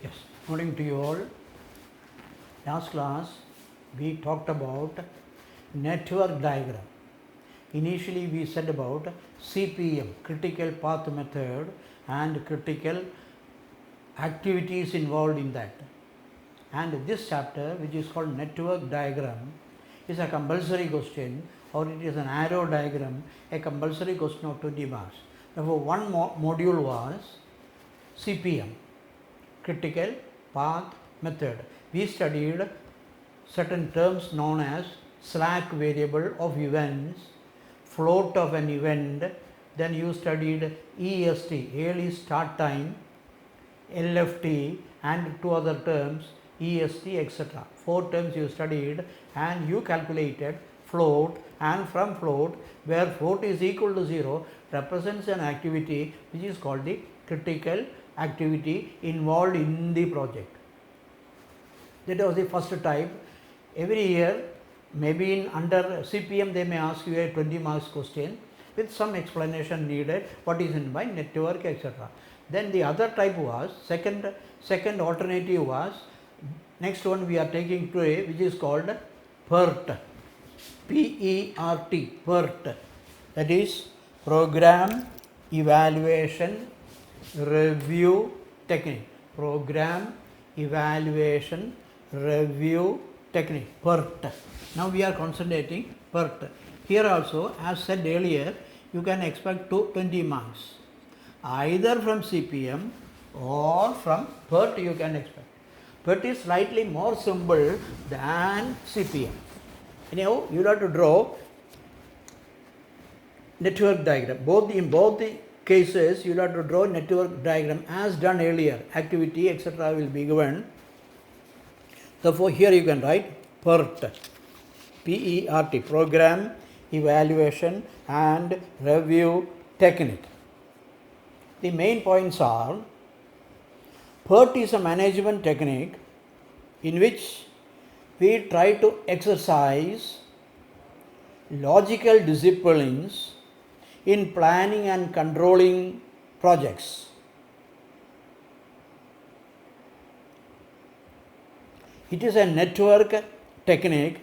Yes, morning to you all. Last class we talked about network diagram. Initially we said about CPM, critical path method, and critical activities involved in that. And this chapter, which is called network diagram, is a compulsory question, or it is an arrow diagram, a compulsory question of 20 marks. Therefore, one module was CPM, critical path method. We studied certain terms known as slack variable of events, float of an event, then you studied EST, early start time, LFT, and two other terms, EST, etc. 4 terms you studied, and you calculated float, and from float, where float is equal to 0, represents an activity which is called the critical activity involved in the project. That was the first type. Every year, maybe in under CPM, they may ask you a 20 marks question with some explanation needed, what is in by network, etc. Then the other type was, second alternative was, next one we are taking today, which is called PERT, P-E-R-T, PERT, that is Program Evaluation Review Technique, Program Evaluation Review Technique, PERT. Now we are concentrating PERT. Here also, as said earlier, you can expect 20 marks, either from CPM or from PERT you can expect. PERT is slightly more simple than CPM. Anyhow, you have to draw network diagram. In both the cases, you have to draw network diagram as done earlier. Activity, etc. will be given. Therefore, here you can write PERT, P-E-R-T, Program Evaluation and Review Technique. The main points are, PERT is a management technique in which we try to exercise logical disciplines in planning and controlling projects. It is a network technique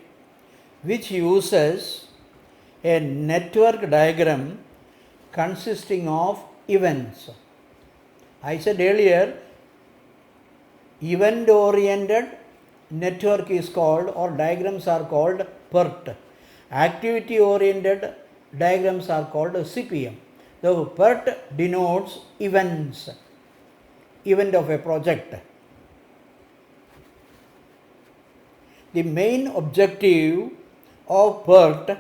which uses a network diagram consisting of events. I said earlier, event oriented network is called, or diagrams are called, PERT. Activity oriented diagrams are called CPM. The PERT denotes events, event of a project. The main objective of PERT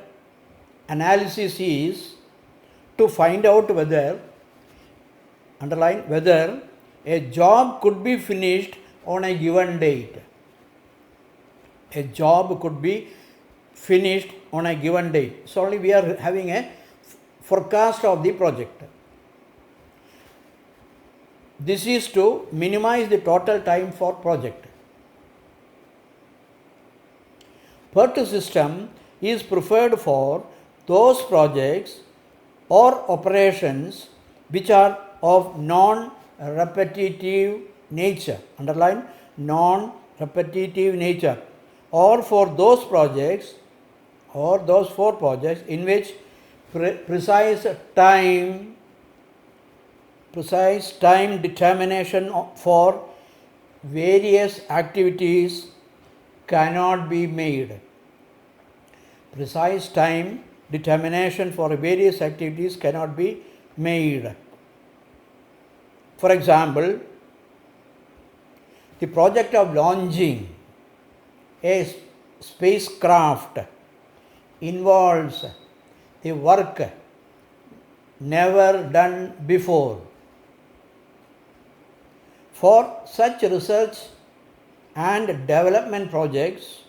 analysis is to find out whether, underline, whether a job could be finished on a given date. A job could be finished on a given date. So only we are having a forecast of the project. This is to minimize the total time for project. PERT system is preferred for those projects or operations which are of non-repetitive nature, underline non-repetitive nature, or for those projects or those 4 projects in which precise time determination for various activities cannot be made. Precise time determination for various activities cannot be made. For example, the project of launching a spacecraft involves the work never done before. For such research and development projects,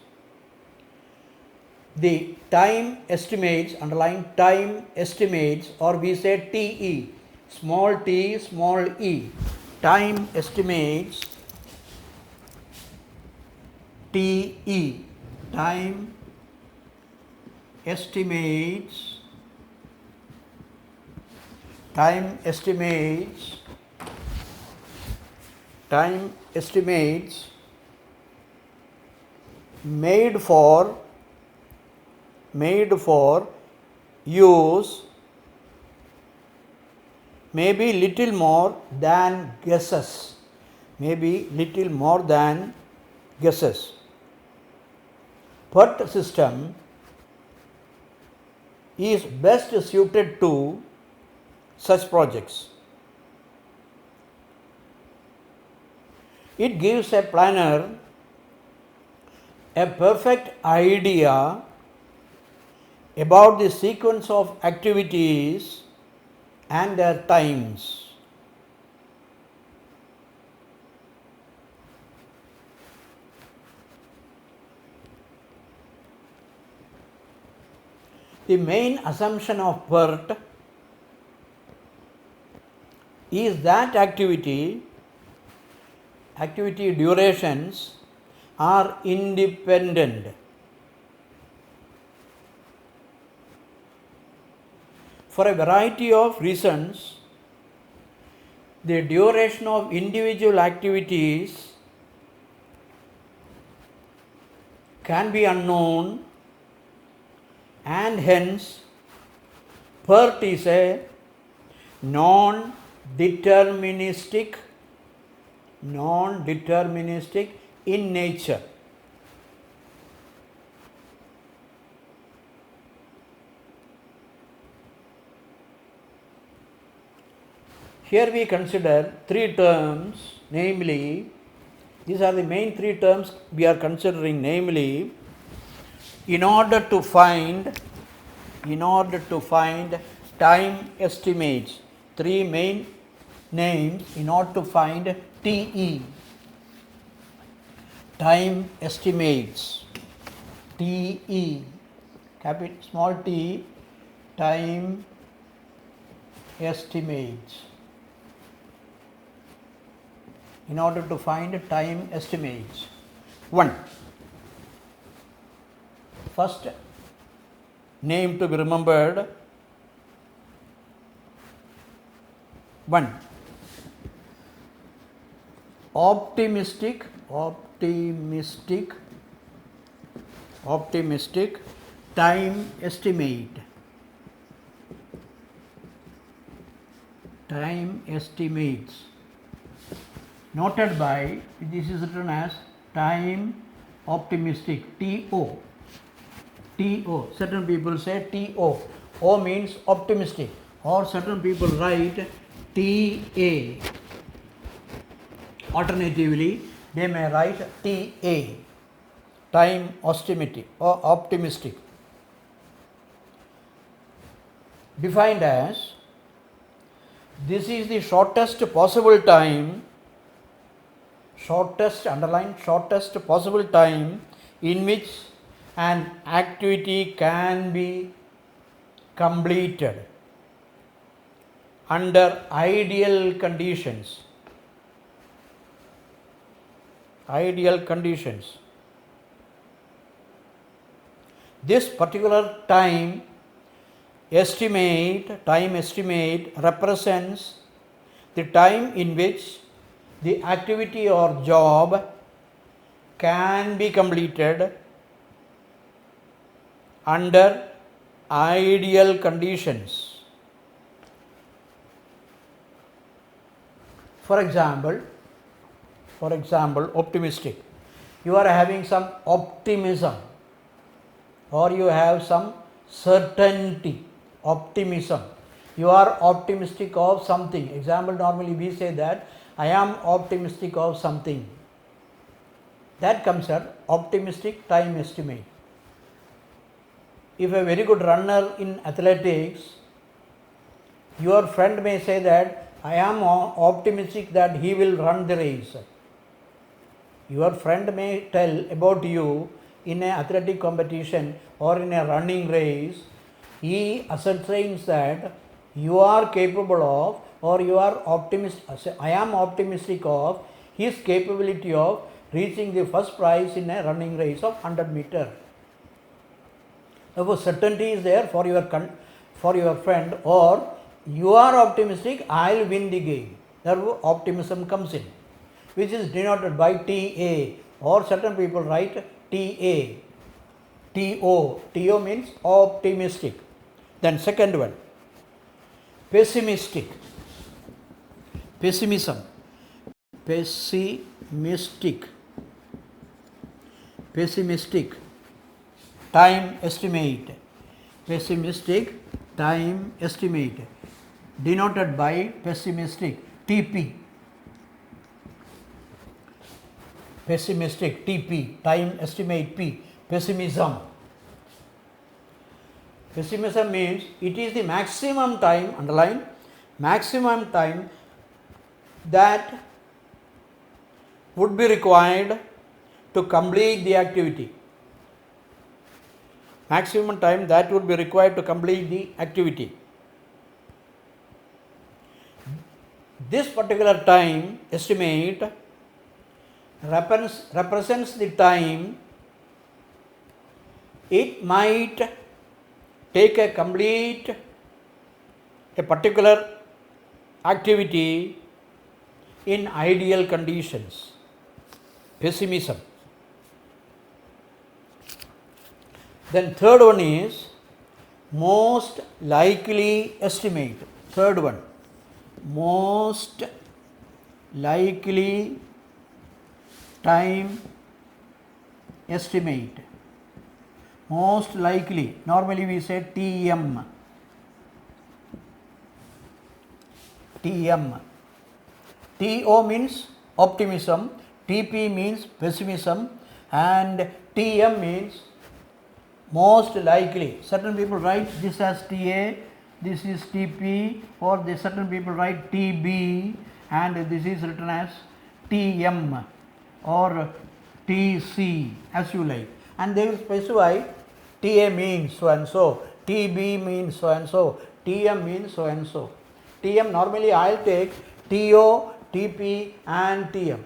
the time estimates, underline time estimates, or we say TE, small t, small e, time estimates, TE, time estimates, time estimates made for use may be little more than guesses. PERT system is best suited to such projects. It gives a planner a perfect idea about the sequence of activities and their times. The main assumption of PERT is that activity durations are independent. For a variety of reasons, the duration of individual activities can be unknown, and hence PERT is a non-deterministic in nature. Here we consider three terms, namely, these are the main three terms we are considering, namely, in order to find time estimates, three main names in order to find TE, time estimates, TE, capital small t, time estimates. In order to find time estimates, first name to be remembered, optimistic time estimate. Time estimates, noted by, this is written as time optimistic, TO. Certain people say TO. O means optimistic, or certain people write TA. Alternatively, they may write TA, time estimated or optimistic. Defined as, this is the shortest possible time, shortest possible time in which an activity can be completed under ideal conditions. This particular time estimate represents the time in which the activity or job can be completed under ideal conditions. For example, optimistic. You are having some optimism, or you have some certainty, optimism. You are optimistic of something. Example, normally we say that I am optimistic of something. That comes at optimistic time estimate. If a very good runner in athletics, your friend may say that I am optimistic that he will run the race. Your friend may tell about you in an athletic competition or in a running race. He ascertains that you are capable of, or you are optimistic. I am optimistic of his capability of reaching the first prize in a running race of 100 meter. Therefore, certainty is there for your friend, or you are optimistic, I will win the game. Therefore, optimism comes in. which is denoted by TA, or certain people write TA, TO. TO means optimistic. Then second one, pessimistic, pessimism, pessimistic, pessimistic, time estimate, pessimistic, time estimate, denoted by pessimistic, TP, pessimistic, TP, time estimate P, pessimism. Pessimism means it is the maximum time, underline, maximum time that would be required to complete the activity. Maximum time that would be required to complete the activity. This particular time estimate represents the time it might take a complete a particular activity in ideal conditions. Pessimism. Then third one is most likely estimate. Third one, most likely time estimate. Most likely, normally we say TM. TM. TO means optimism, TP means pessimism, and TM means most likely. Certain people write this as TA, this is TP, or the certain people write TB, and this is written as TM or TC, as you like. And they will specify TA means so and so, TB means so and so, TM means so and so. TM normally I will take TO, TP and TM.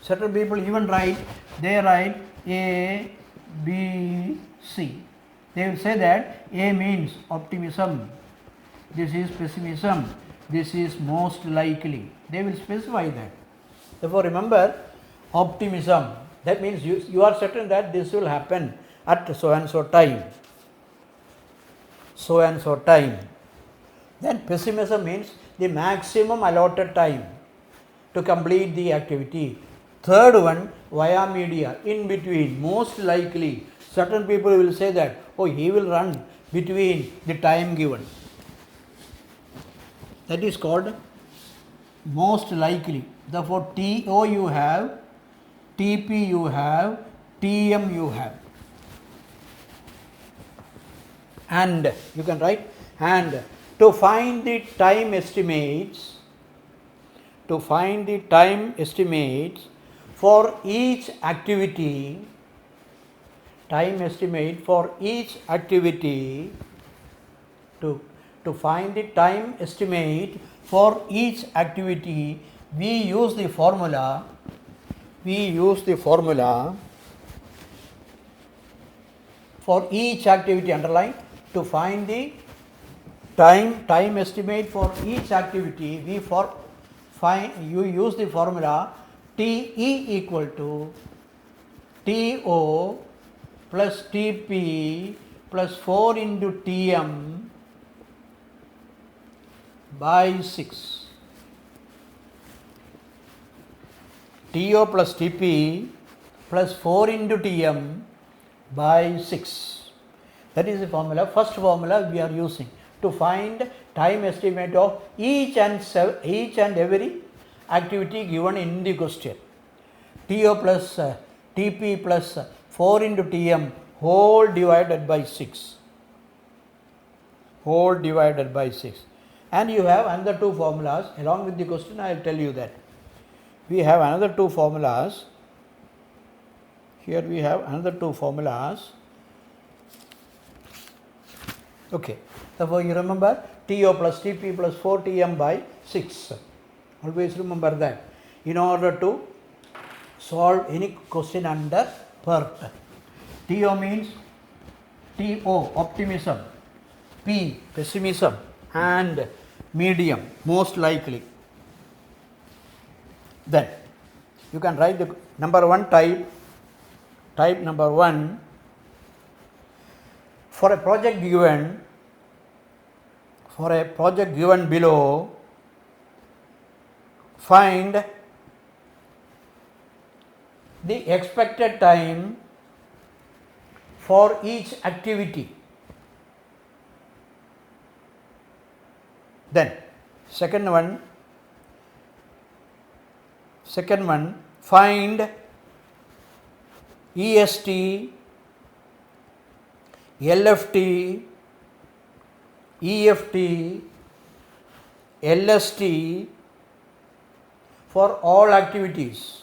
Certain people even write, they write A, B, C. They will say that A means optimism, this is pessimism, this is most likely. They will specify that. Therefore, remember optimism, that means you are certain that this will happen at so and so time. So and so time. Then pessimism means the maximum allotted time to complete the activity. Third one, via media, in between, most likely. Certain people will say that, oh, he will run between the time given. That is called most likely. Therefore, TO you have, TP you have, TM you have. And you can write, and to find the time estimates, for each activity, time estimate for each activity, to find the time estimate for each activity, we use the formula for each activity, underline, to find the time estimate for each activity, you use the formula TE equal to TO plus TP plus 4 into TM by 6. TO plus TP plus 4 into TM by 6. That is the formula, first formula we are using to find time estimate of each and every activity given in the question. TO plus TP plus 4 into TM whole divided by 6. Whole divided by 6. And you have another two formulas along with the question. I will tell you that. We have another two formulas. Here we have another two formulas. Okay. Therefore, you remember TO plus TP plus 4TM by 6. Always remember that in order to solve any question under PERT. TO means TO, optimism, P, pessimism, and medium, most likely. Then You can write the number 1 type number 1. For a project given below, find the expected time for each activity. Then second one, find EST, LFT, EFT, LST for all activities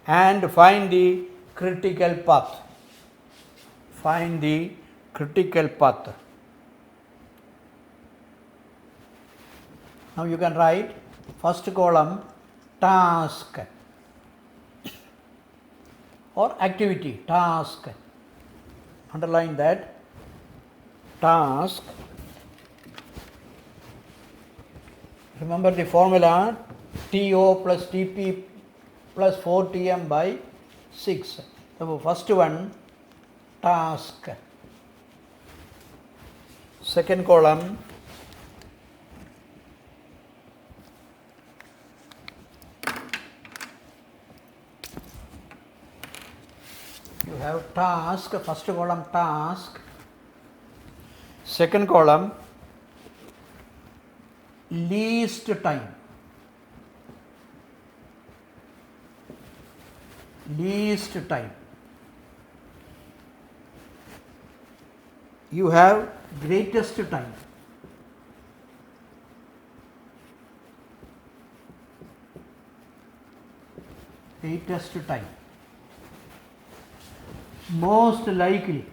and find the critical path. Find the critical path. Now you can write first column task or activity, task. Underline that, task. Remember the formula, TO plus TP plus 4TM by 6. So first one, task. Second column, you have task, first column task, second column least time, least time. You have greatest time, greatest time. Most likely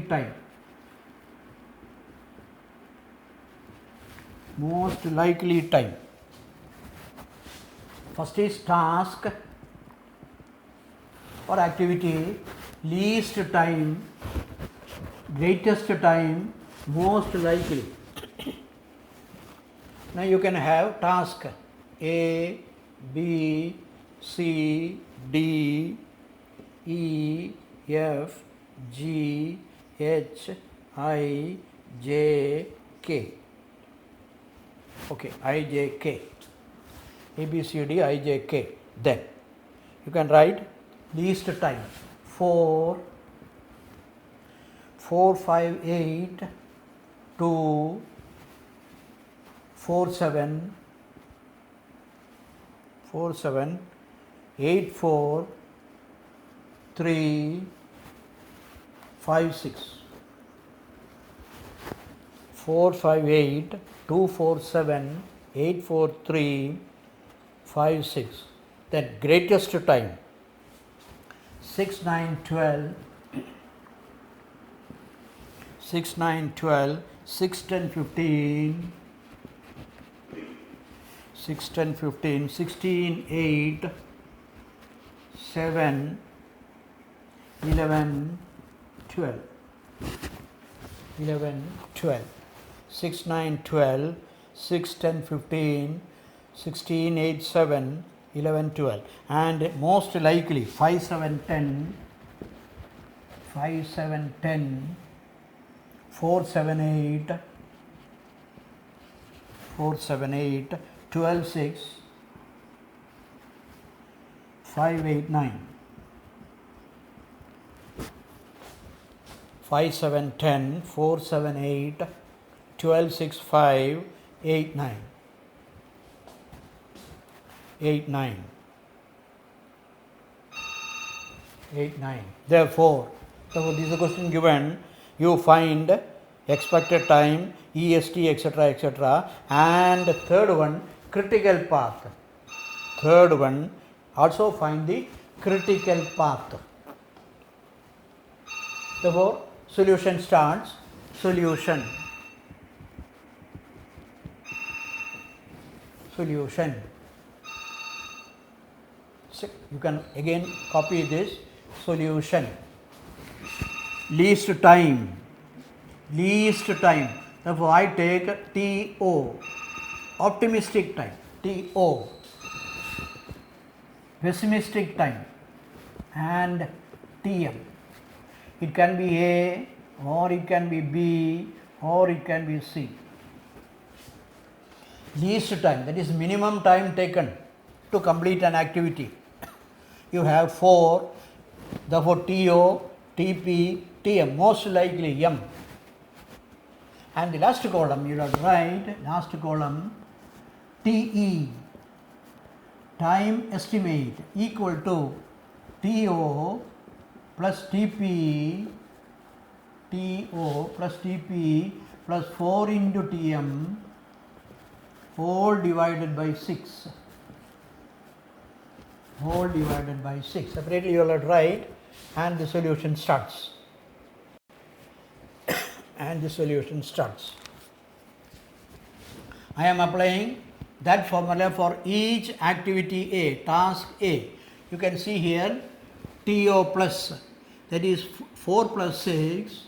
time, most likely time. First is task or activity, least time, greatest time, most likely. Now you can have task A, B, C, D, E, F, G, H, I, J, K. Okay, I, J, K. A, B, C, D, I, J, K. Then you can write least time 4, 5, 8, 2, 4, 7, 8, 4, 3, 5, 6. 4, 5, 8, 2, 4, 7, 8, 4, 3, 5, 6. Then greatest time 6, 9, 12, 6, 9, 12, 6, 10, 15, 6, 10, 15, 16, 8, 7, 11, 12, 11, 12, 6, 9, 12, 6, 10, 15, 16, 8, 7, 11, 12. And most likely 5, 7, 10, 5, 7, 10, 4, 7, 8, 4, 7, 8, 12, 6, 5, 8, 9. 5, 7, 10, 4, 7, 8, 12, 6, 5, 8, 9. 8, 9. 8, 9. Therefore, this is a question given. You find expected time, EST, etc., etc. And third one, critical path. Third one, also find the critical path. Therefore, solution starts. Solution. Solution. So you can again copy this. Solution. Least time. Least time. Therefore, I take TO. optimistic time, TO, pessimistic time, and TM. It can be A, or it can be B, or it can be C. Least time, that is minimum time taken to complete an activity. You have 4, therefore TO, TP, TM, most likely M. And the last column you have to write, last column TE, time estimate, equal to TO plus TP, TO plus TP plus 4 into TM whole divided by 6. Whole divided by 6. Separately you will have to write, and the solution starts. And the solution starts. I am applying that formula for each activity A, task A. You can see here TO plus, that is 4 plus 6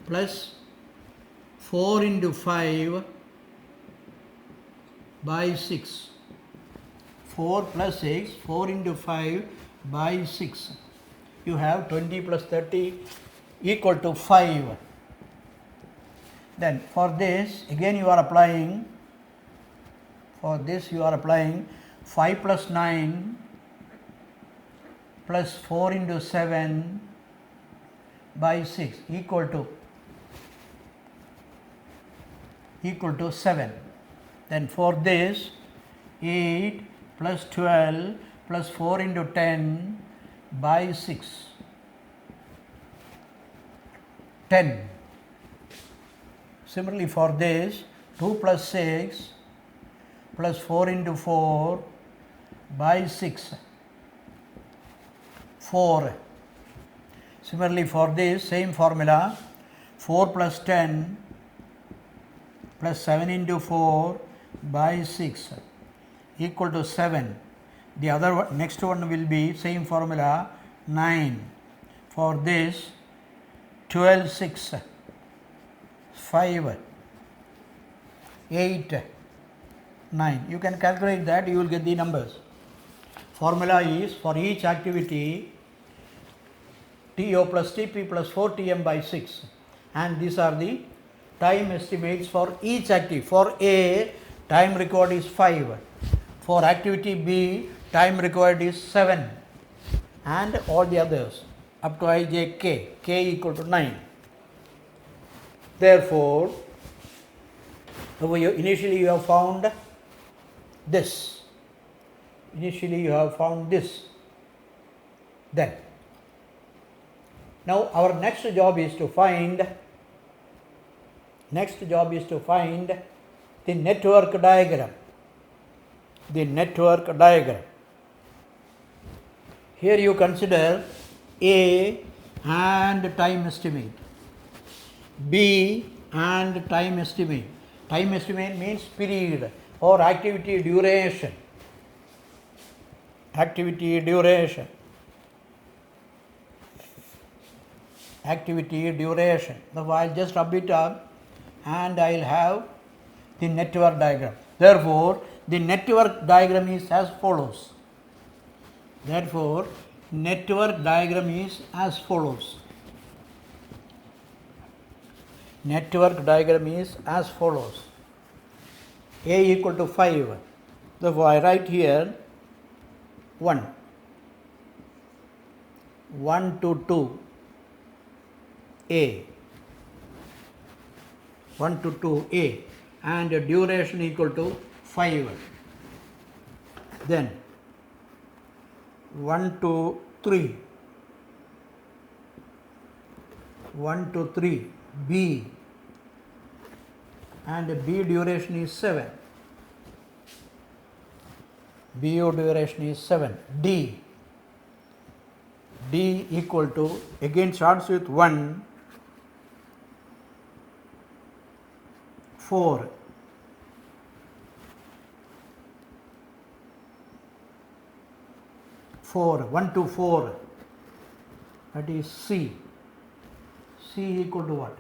plus 4 into 5 by 6. 4 plus 6, 4 into 5 by 6. You have 20 plus 30 equal to 5. Then for this, again you are applying, for this you are applying 5 plus 9 plus 4 into 7 by 6 equal to 7. Then for this, 8 plus 12 plus 4 into 10 by 6, 10. Similarly for this, 2 plus 6 plus 4 into 4 by 6, 4. Similarly for this, same formula, 4 plus 10 plus 7 into 4 by 6 equal to 7. The other one, next one will be same formula, 9. For this, 12, 6, 5, 8, 9. You can calculate that, you will get the numbers. Formula is for each activity TO plus TP plus 4TM by 6, and these are the time estimates for each activity. For A, time required is 5. For activity B, time required is 7, and all the others up to ijk, k equal to 9. Therefore, initially you have found this. Initially you have found this. Then, now our next job is to find the network diagram. The network diagram. Here you consider A and time estimate, B and time estimate. Time estimate means period or activity duration. Activity duration. Activity duration. Now I will just rub it up and I will have the network diagram. Therefore, the network diagram is as follows. Therefore, network diagram is as follows. Network diagram is as follows. A equal to 5. Therefore, I write here 1. 1 to 2. A. 1 to 2 A, and duration equal to 5. Then 1 to 3. 1 to 3 B, and B duration is 7. BO duration is 7. D. D equal to, again starts with 1, 4. 1 to 4, that is C. C equal to what?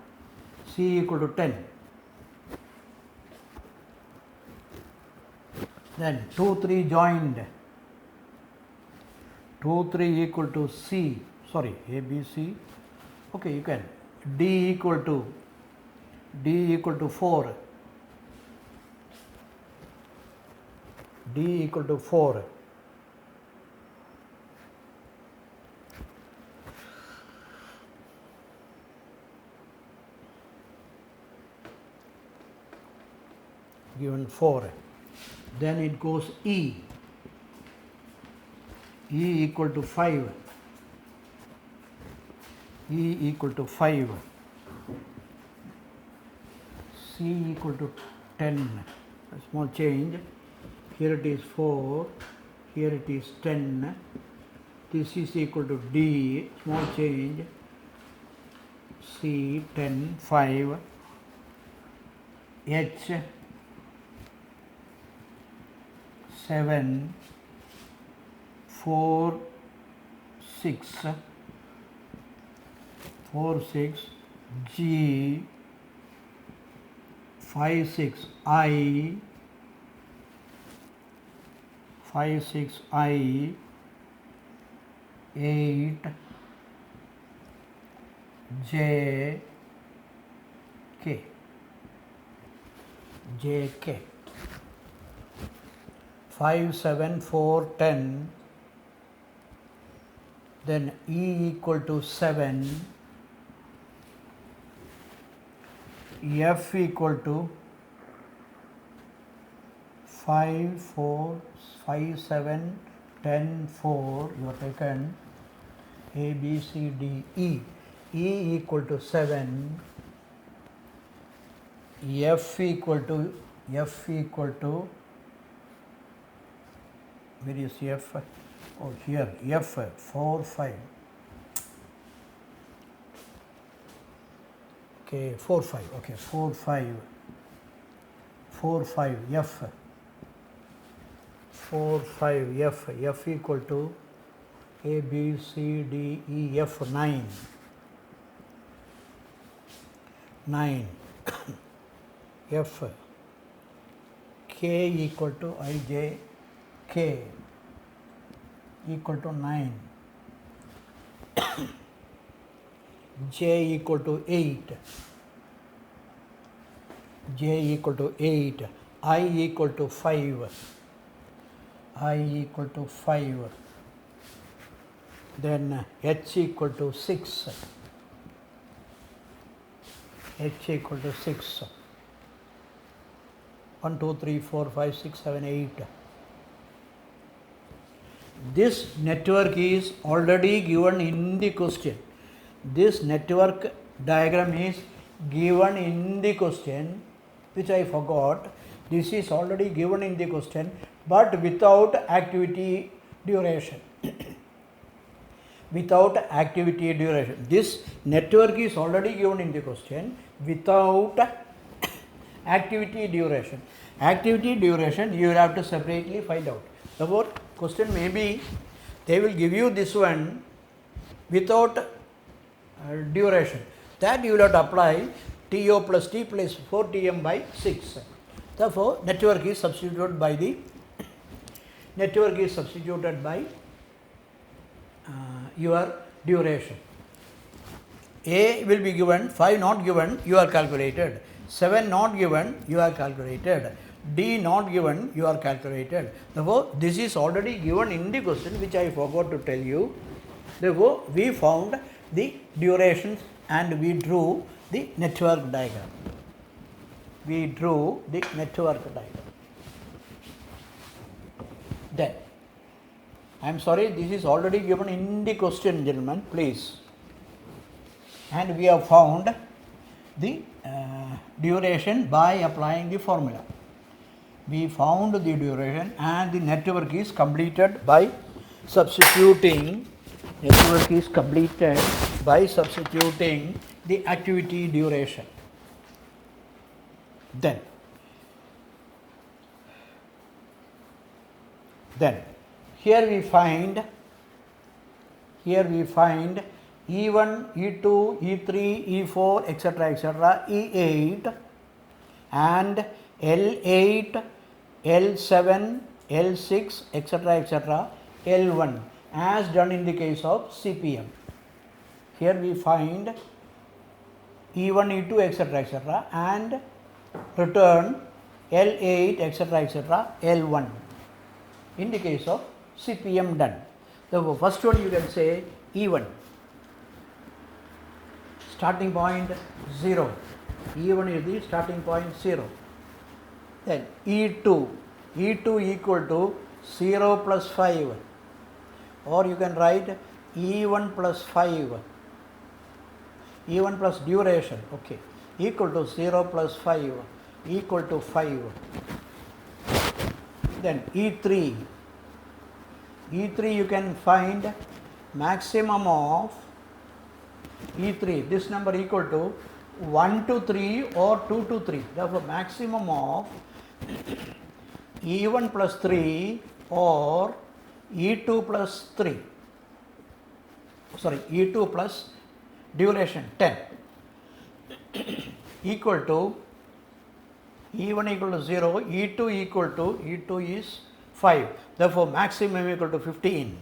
C equal to 10. Then 2, 3 joined. 2, 3 equal to C. Sorry, A, B, C. Okay, you can. D equal to 4. D equal to 4. Given 4. Then it goes E. E equal to 5. E equal to 5. C equal to 10. A small change. Here it is 4. Here it is 10. This is equal to D. Small change. C 10, 5. H 7, 4, 6, 4, 6, G 5, 6, I 5, 6, I 8, J K J K 5, 7, 4, 10. Then E equal to 7. F equal to 5, 4, 5, 7, 10, 4. You are taken A, B, C, D, E. E equal to 7. F equal to where is F? Oh, here, F 4, 5. Okay, 4, 5. Okay, 4, 5. 4, 5, F. 4, 5, F. F equal to A, B, C, D, E, F 9. 9. F. K equal to I, J, K equal to 9. J equal to 8. J equal to 8. I equal to 5. I equal to 5. Then H equal to 6. H equal to 6. 1, 2, 3, 4, 5, 6, 7, 8. This network is already given in the question. This network diagram is given in the question, which I forgot. This is already given in the question, but without activity duration. Without activity duration. This network is already given in the question without activity duration. Activity duration you will have to separately find out. Therefore, question may be, they will give you this one without duration. That you will have to apply TO plus T plus 4Tm by 6. Therefore, network is substituted by your duration. A will be given, 5 not given, you are calculated. 7 not given, you are calculated. D not given, you are calculated. Therefore, this is already given in the question, which I forgot to tell you. Therefore, we found the durations and we drew the network diagram. Then, I am sorry, this is already given in the question, gentlemen, please. And we have found the duration by applying the formula. We found the duration and the network is completed by substituting the activity duration. Then here we find E1, E2, E3, E4, etc., E8 and L8, L7, L6, etc., L1 as done in the case of CPM. Here we find E1, E2, etc., and return L8, etc., L1 in the case of CPM done. The first one you can say E1, starting point 0. E1 is the starting point 0. Then E2 equal to 0 plus 5, or you can write E1 plus 5, E1 plus duration, okay, equal to 0 plus 5 equal to 5. Then E3 you can find maximum of E3, this number equal to 1 to 3 or 2 to 3. Therefore, maximum of E1 plus 3 or E2 plus 3, sorry, E2 plus duration 10 equal to E1 equal to 0, E2 equal to, E2 is 5. Therefore, maximum equal to 15.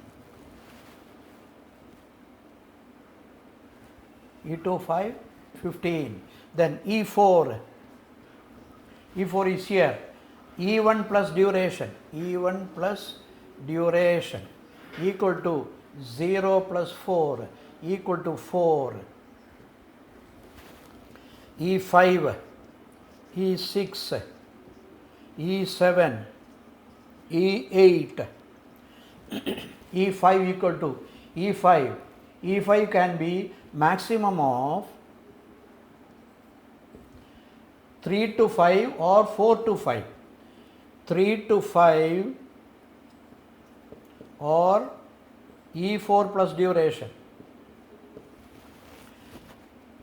E2 5, 15. Then E4 is here. E1 plus duration, E1 plus duration equal to 0 plus 4 equal to 4. E5, E6, E7, E8, E5 equal to E5. E5 can be maximum of 3 to 5 or 4 to 5. 3 to 5 or E4 plus duration.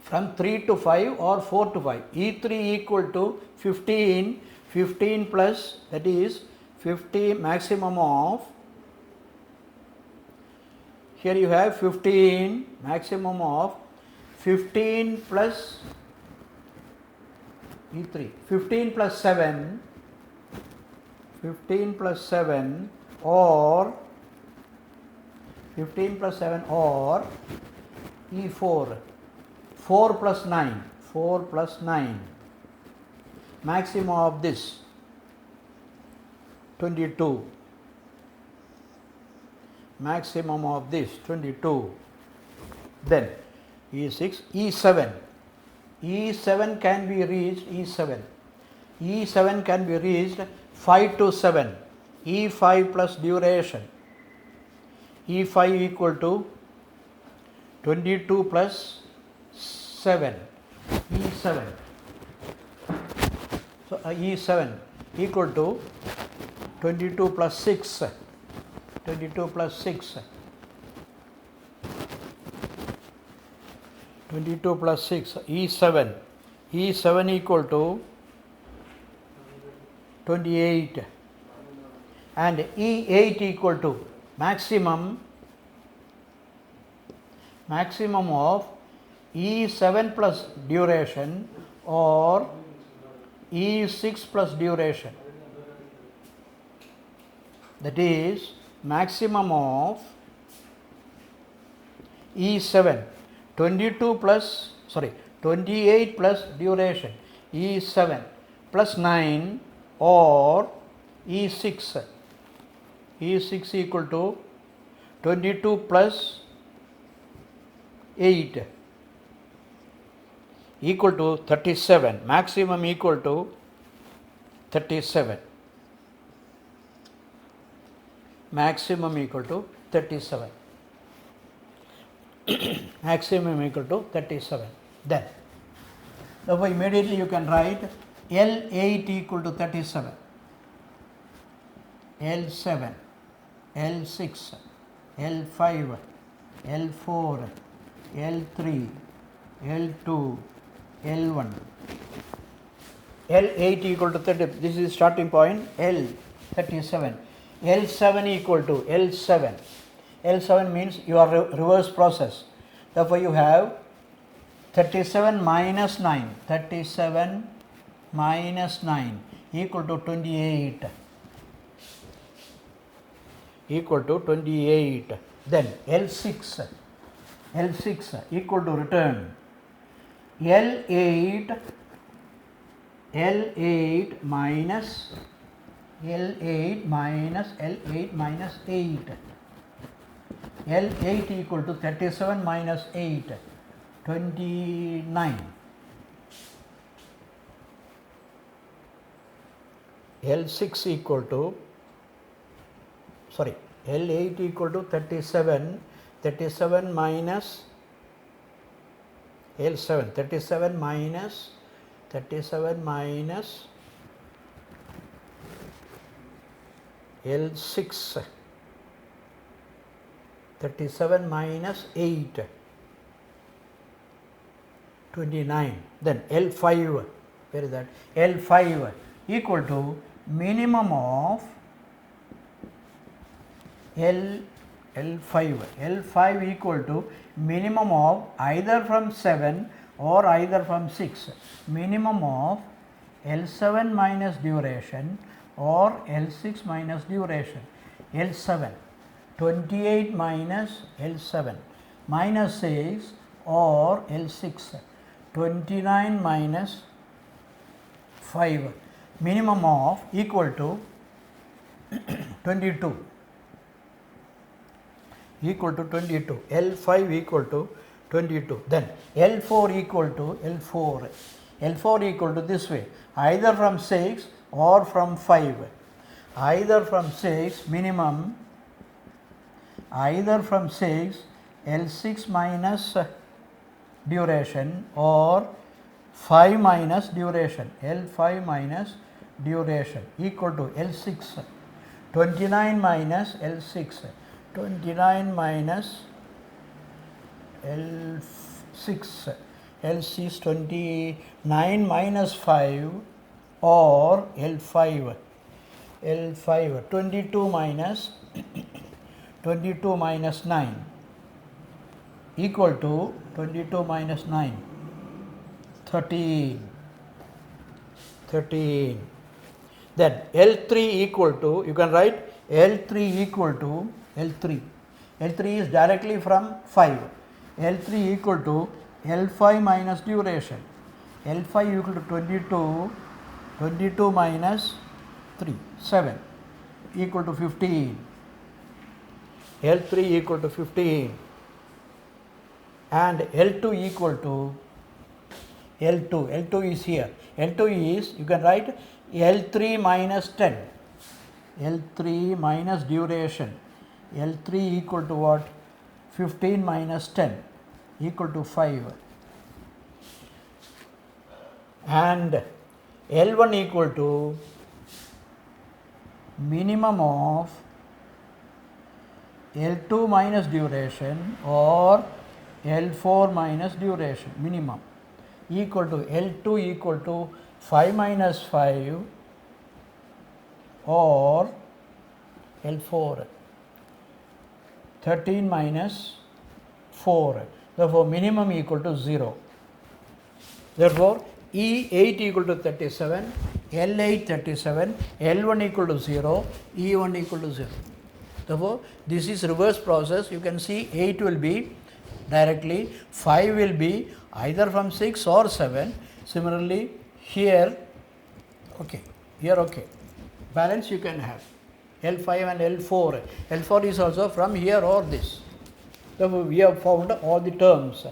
From 3 to 5 or 4 to 5. E3 equal to 15, 15 plus, that is 50 maximum of, here you have 15 maximum of 15 plus E3, 15 plus 7, 15 plus 7 or 15 plus 7 or E4, 4 plus 9, 4 plus 9, maximum of this 22, maximum of this 22. Then E6, E7, E7 can be reached, E7 can be reached 5 to 7, E5 plus duration, E5 equal to 22 plus 7, E7. So E7 equal to 22 plus 6, 22 plus 6, 22 plus 6, E7, E7 equal to 28 and E8 equal to maximum of E7 plus duration or E6 plus duration, that is maximum of E7, 28 plus duration, E7 plus 9 or E6 equal to 22 plus 8 equal to 37, maximum equal to 37, maximum equal to 37, maximum equal to 37. Then therefore immediately you can write L8 equal to 37, L7, L6, L5, L4, L3, L2, L1. L8 equal to 30, this is starting point, L37. L7 equal to L7. L7 means your reverse process. Therefore you have 37 minus 9, 37 minus 9 equal to 28. equal to 28. Then L6 equal to return L8 minus L8 minus 8. L8 equal to 37 minus 8, 29. L6 equal to, sorry, L8 equal to 37, 37 minus L7, 37 minus L6, 37 minus 8, 29. Then L5, where is that? L5 equal to minimum of L5 equal to minimum of either from 7 or either from 6, minimum of L7 minus duration or L6 minus duration. L7 28 minus L7 minus 6 or L6 29 minus 5, minimum of equal to 22, equal to 22. L5 equal to 22. Then L4 equal to L4 equal to this way, either from 6 or from 5, either from 6 minimum, either from 6 L6 minus duration or 5 minus duration, L5 minus duration equal to L6, 29 minus L6, 29 minus L6, L6 29 minus 5 or L5, 22 minus 9 equal to 22 minus 9, 13. Then L3 equal to, you can write L3 equal to L3 is directly from 5, L3 equal to L5 minus duration, L5 equal to 22 minus 3, 7 equal to 15, L3 equal to 15, and L2 equal to L2 is here, L2 is, you can write L3 minus 10, L3 minus duration, L3 equal to what? 15 minus 10 equal to 5, and L1 equal to minimum of L2 minus duration or L4 minus duration, minimum, equal to L2 equal to 5 minus 5 or L4, 13 minus 4. Therefore, minimum equal to 0. Therefore, E8 equal to 37, L8 37, L1 equal to 0, E1 equal to 0. Therefore, this is reverse process. You can see 8 will be directly, 5 will be either from 6 or 7. Similarly, here, okay, here, okay. Balance you can have L5 and L4. L4 is also from here or this. Therefore, we have found all the terms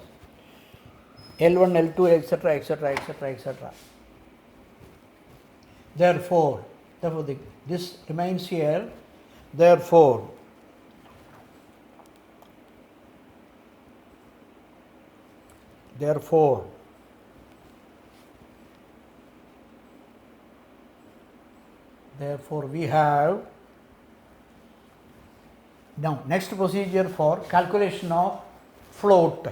L1, L2, etc., etc., etc., etc. Therefore, this remains here. Therefore, we have now next procedure for calculation of float.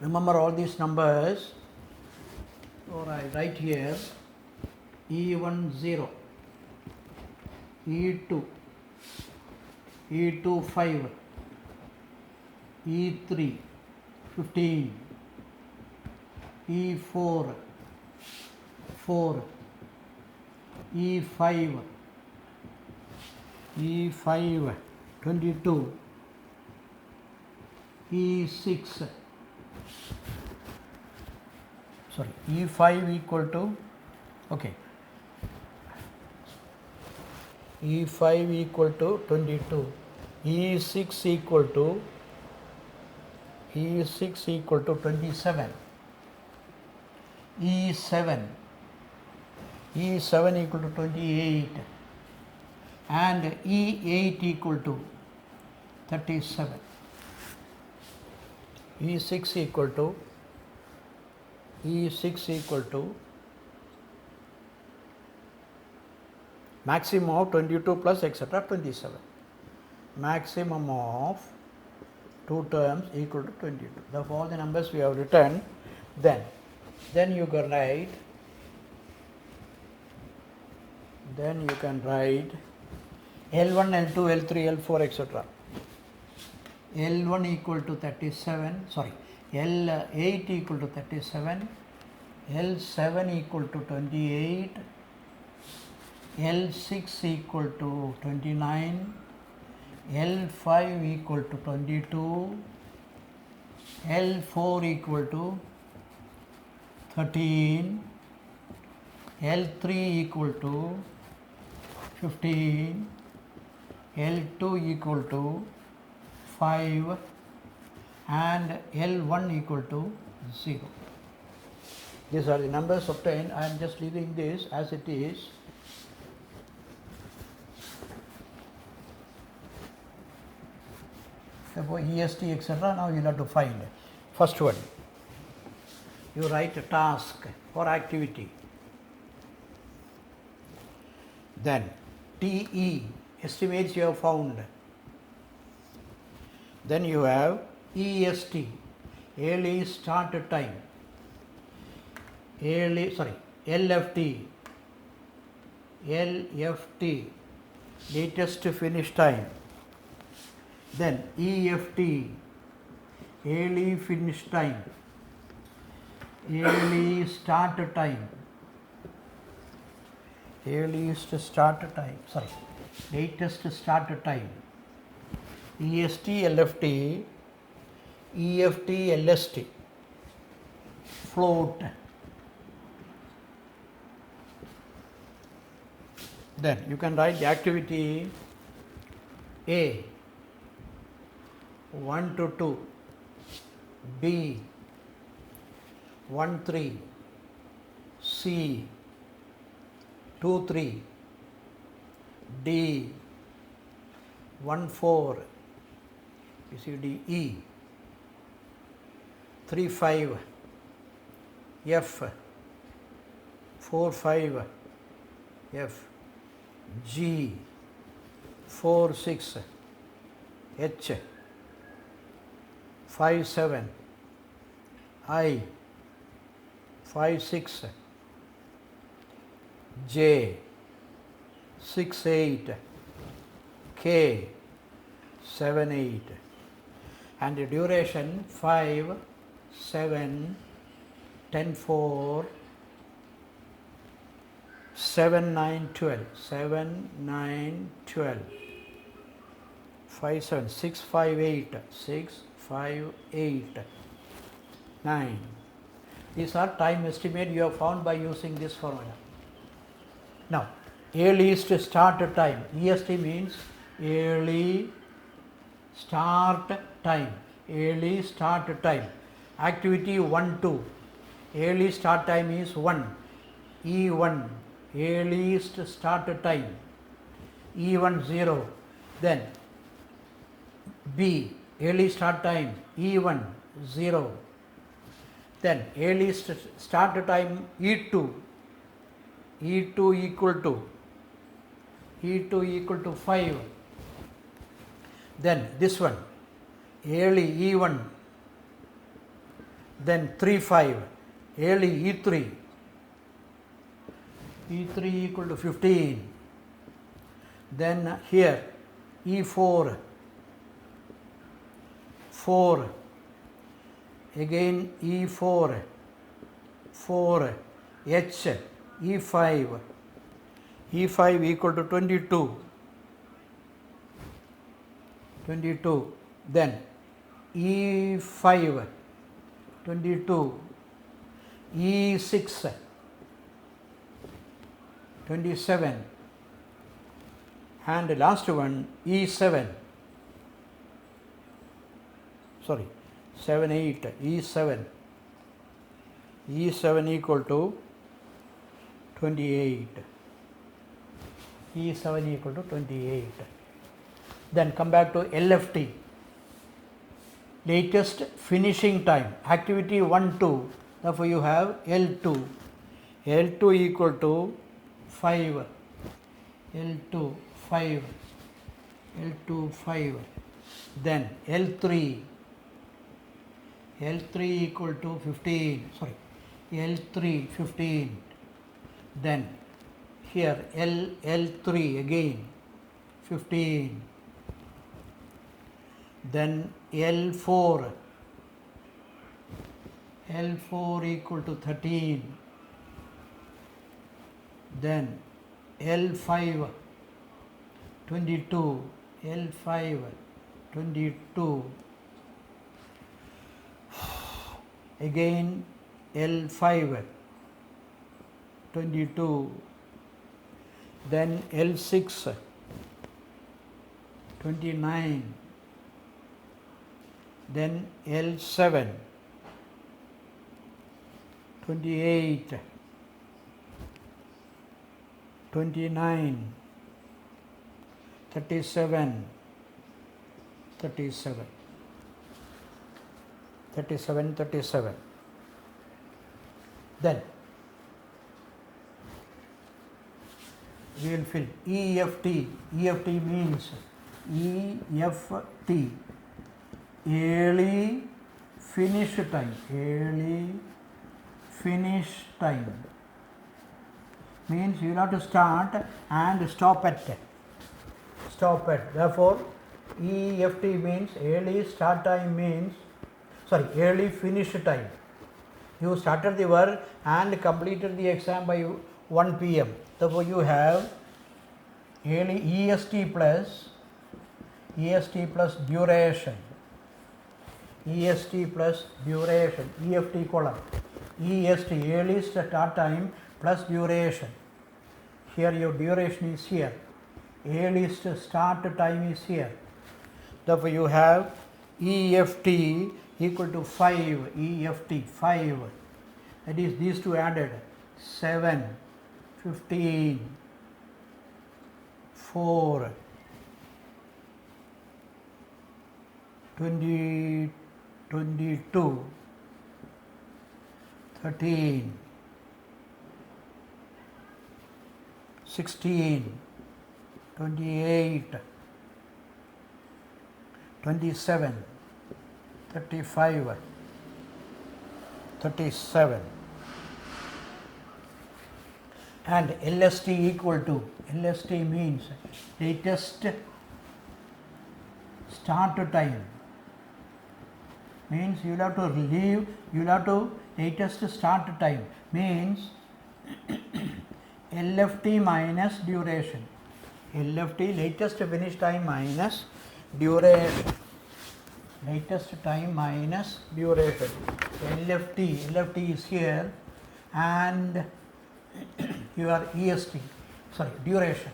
Remember all these numbers, or I write here E1 0, E2 5, E3 15, E4 4, E5 22, E6 sorry E5 equal to okay E5 equal to 22, E6 equal to 27, E7 equal to 28 and E8 equal to 37. E6 equal to maximum of 22 plus etc. 27. Maximum of two terms equal to 22. Therefore, all the numbers we have written. Then you can write. Then you can write L1, L2, L3, L4, etc. L1 equal to 37. Sorry, L8 equal to 37. L7 equal to 28. L6 equal to 29. L5 equal to 22. L4 equal to 13. L3 equal to 15. L2 equal to 5 and L1 equal to 0. These are the numbers obtained. I am just leaving this as it is. Therefore, EST etc. Now you will have to find. First one, you write a task or activity. Then TE, estimates you have found. Then you have EST, early start time. LFT, latest finish time. Then EFT, early finish time, early start time, latest start time. EST, LFT, EFT, LST, float. Then you can write the activity A 1 to 2, B 1 3, C 2 3, D 1 4, you see D, E 3 5, F 4 5, F, G 4 6, H 5 7, I 5 6, J 6 8, K 7 8, and the duration 5 7 10 4 7 9 12, 7 9 12, 5 7 6 5 8, 6 5 8 9. These are time estimate you have found by using this formula. Now, earliest start time, EST means early start time, activity 1 2, early start time is 1, E1, earliest start time, E1 0, then B, early start time, E1 0, then earliest start time E2 equal to 5, then this one early E1, then 3 5, early E3 equal to 15, then here E4 4, again E4 4, H, E5, E5 equal to 22, then E5, 22, E6, 27, and the last one E7, 7, 8, E7, E7 equal to 28, E7 equal to 28. Then come back to LFT, latest finishing time, activity 1, 2, therefore you have L2, L2 equal to 5, L2 5, L2 5, then L3, L3 equal to 15, L3 15, then here L3 again 15, then L4 equal to 13, then L5 22, L5 22, again L5 22, then L6 29, then L7 28, 29, 37, 37, 37, 37. Then we will fill EFT. EFT means EFT, early finish time. Early finish time means you will have to start and stop at. Therefore, EFT means early start time means, early finish time. You started the work and completed the exam by 1 p.m. Therefore, you have early EST plus duration. EST plus duration. EFT column. EST, early start time plus duration. Here your duration is here. Earliest start time is here. Therefore, you have EFT equal to 5, EFT 5. That is these two added 7, 15, 4, 20, 22, 13, 16, 28, 27, 35, 37, and LST equal to, LST means latest start time, means you will have to leave, you will have to latest start time means LFT minus duration. LFT, latest finish time minus duration. Latest time minus duration. LFT is here and your EST, duration,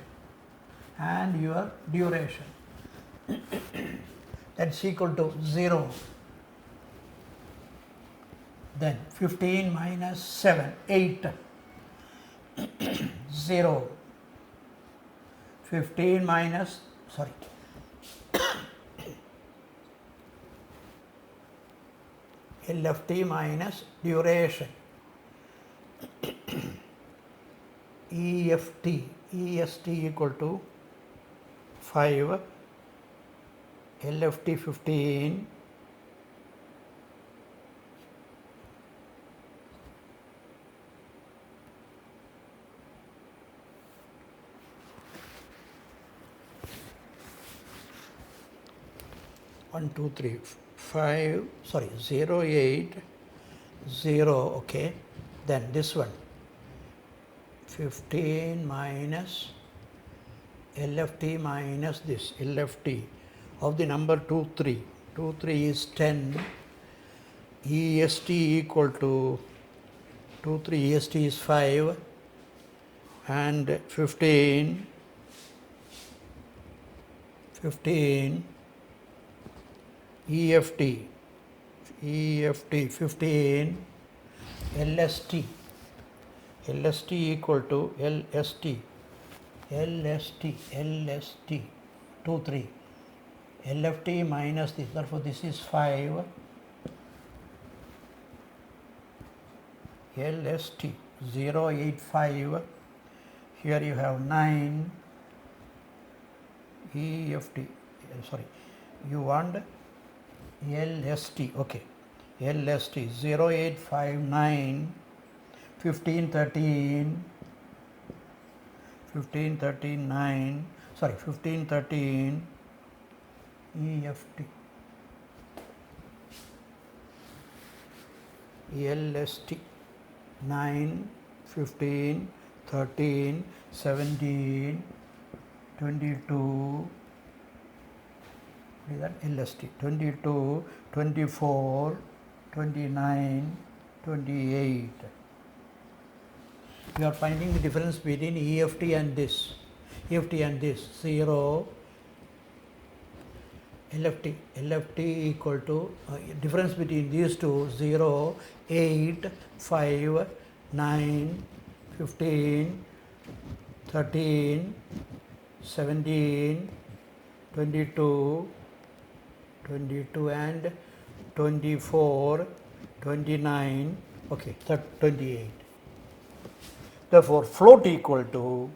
and your duration. That's equal to 0. Then 15 minus 7, 8, 0. 15 minus, LFT minus duration. EFT, EST equal to 5, LFT 15, one, two, three, 5, 0, 8, 0, okay, Then this one 15 minus LFT minus this LFT of the number 2 3. 2 3 is 10. EST equal to 2 3 EST is 5 and 15 EFT 15 LST equal to LST 2 3 LFT minus this, therefore this is 5 LST 085, here you have 9 EFT, sorry, you want LST, okay, LST 0859 15 13 EFT LST 9 15 13 17 22 that LST 22 24 29 28. We are finding the difference between EFT and this 0 LFT equal to difference between these two 0 8 5 9 15 13 17 22 and 24 29, okay, 28. Therefore float equal to,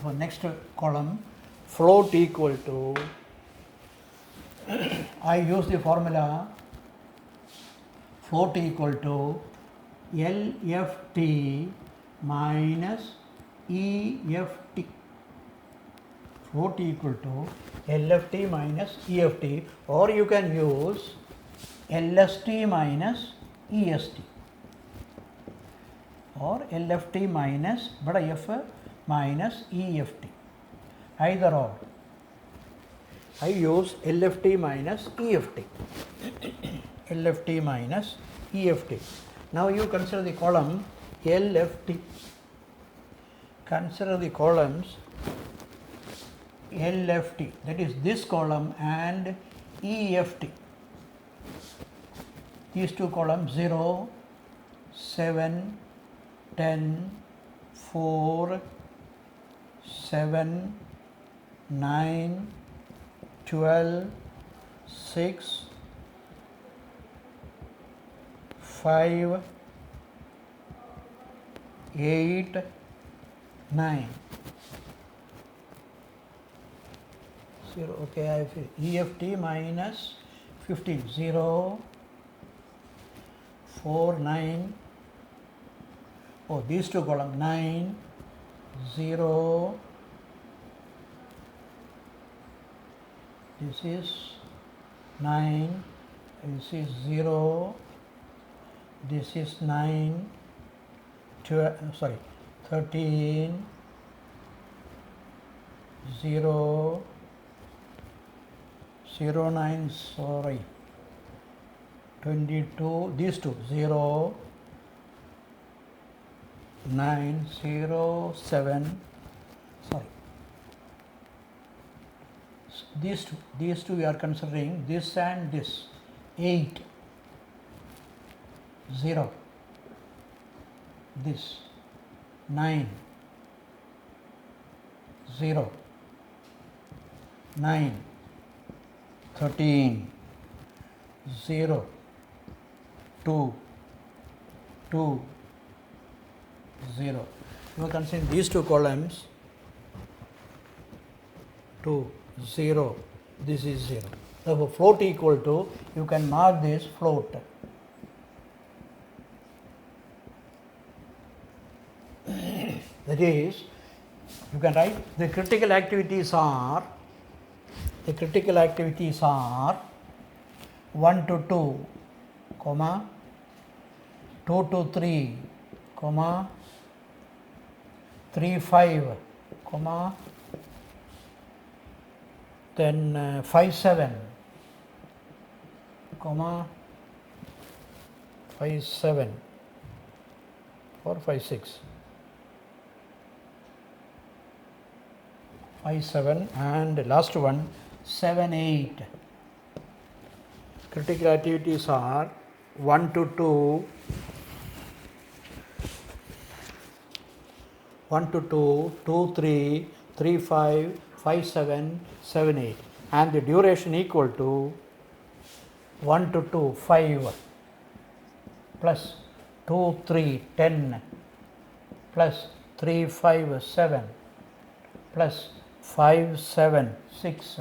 for next column, float equal to I use the formula float equal to LFT minus EFT. Float equal to LFT minus EFT, or you can use LST minus EST, or LFT minus bada F minus EFT, either or. I use LFT minus EFT. LFT minus EFT. Now you consider the column LFT. Consider the columns LFT, that is this column, and EFT. These two columns 0, 7, 10, 4, 7, 9, 12, 6, 5, 8, 9. 0, okay, I feel EFT minus 15, 0, 4, 9, oh, these two columns 9, 0, this is 9, this is 0, this is 9, 12, sorry, 13, 0, 0, 9, sorry, 22, these two, 0, 9, 0, 7, sorry. These two we are considering, this and this, 8, 0, this, 9, 0, 9, 13, 0, 2, 2, 0. You are considering these two columns, 2, 0, this is 0. Therefore, float equal to, you can mark this float. That is, you can write the critical activities are 1 to 2, comma 2 to 3, comma 3 5, comma then 5 7, comma 5 7 or 5 6, 5 7, and last one 7 8. Critical activities are 1 to 2, 1 to 2, 2 3, 3 5, 5 7, 7 8, and the duration equal to 1 to 2 5 plus 2 3 10 plus 3 5 7 plus 5 7 6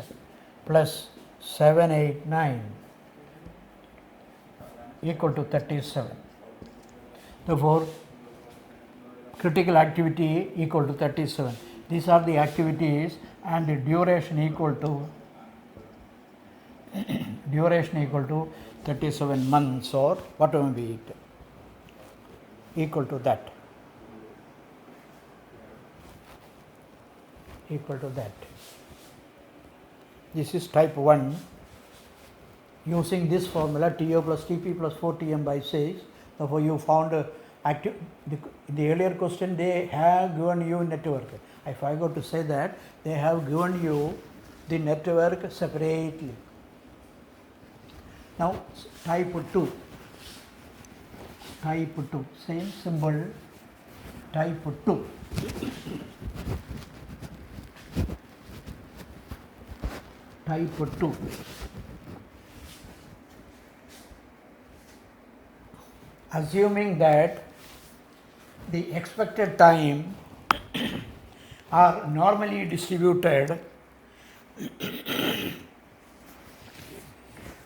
plus 7 8 9 equal to 37. Therefore, critical activity equal to 37. These are the activities, and the duration equal to 37 months or whatever be it, equal to that. This is type 1. Using this formula, TO plus TP plus 4TM by 6, therefore you found the earlier question they have given you network. I forgot to say that they have given you the network separately. Now type 2, same symbol, type 2. Type 2. Assuming that the expected time are normally distributed,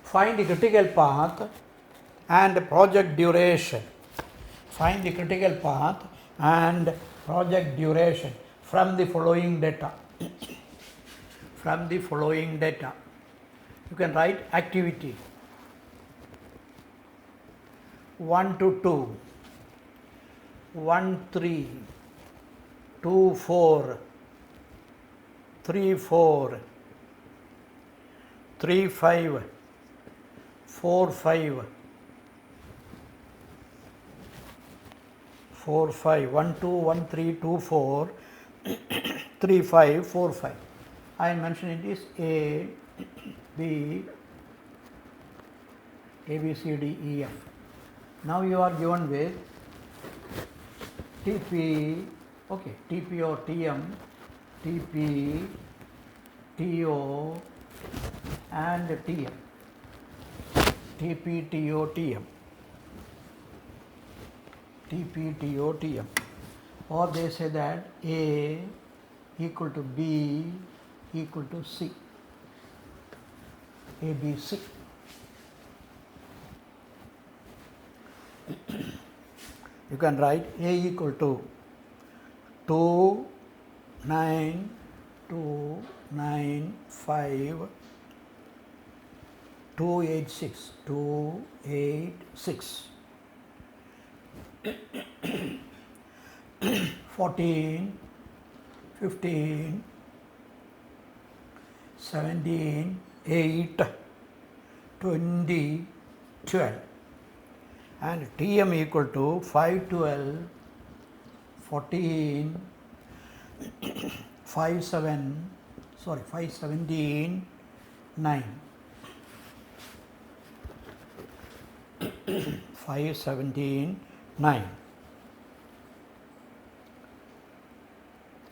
find the critical path and project duration. Find the critical path and project duration from the following data. You can write activity 1 to 2, 1 3, 2 4, 3 4, 3 5, 4 5, 4 5, 1 2, 1 3, 2 4, 3 5, 4 5. I mentioned it is A, B, C, D, E, F. Now you are given with TP, TP or TM, TP, TO and TM. TP, TO, TM. TP, TO, TM. Or they say that A equal to B equal to C. A, B, C. You can write A equal to 2 9 2 9 5 2 8 6 2 8 6 14 15 17 8 20 12, and TM equal to 5 12 14 5 17 9 5 17 9.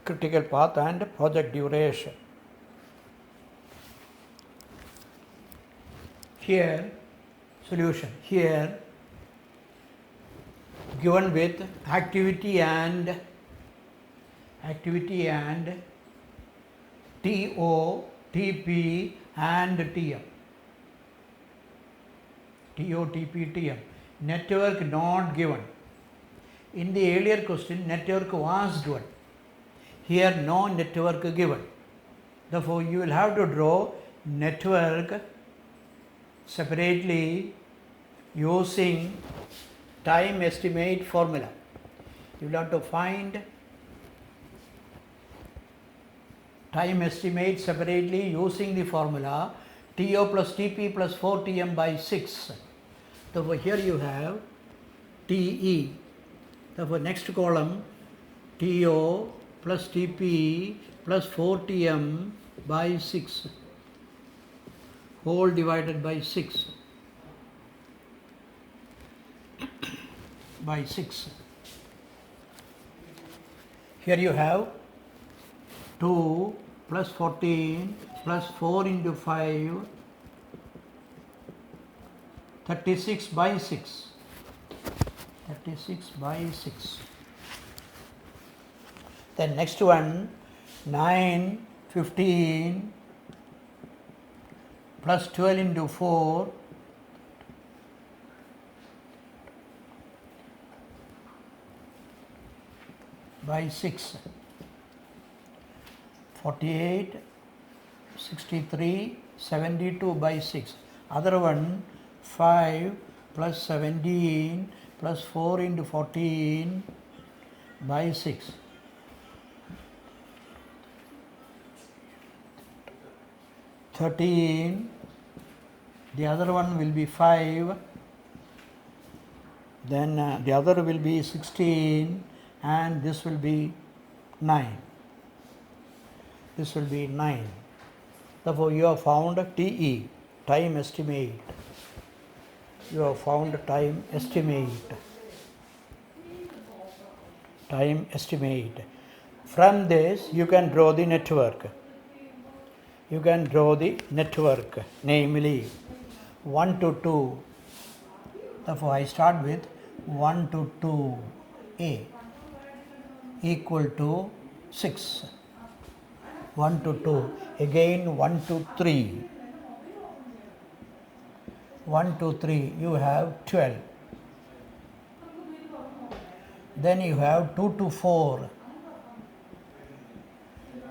Critical path and project duration. Here solution, here given with activity and TO, TP and TM. TO, TP, TM. Network not given. In the earlier question, network was given. Here no network given. Therefore, you will have to draw network separately using time estimate formula. You will have to find time estimate separately using the formula TO plus TP plus 4Tm by 6. Therefore, here you have TE. Therefore, next column TO plus TP plus 4Tm by 6 whole divided by 6 by 6. Here you have 2 plus 14 plus 4 into 5, 36 by 6. 36 by 6. Then next one 9, 15 plus 12 into 4, by 6. 48, 63, 72 by 6. Other one 5 plus 17 plus 4 into 14 by 6. 13, the other one will be 5, then the other will be 16, and this will be 9. This will be 9. Therefore, you have found TE, time estimate. You have found time estimate. Time estimate. From this, you can draw the network. You can draw the network, namely 1 to 2. Therefore, I start with 1 to 2A equal to 6. 1 to 2. Again 1 to 3. 1 to 3, you have 12. Then you have 2 to 4.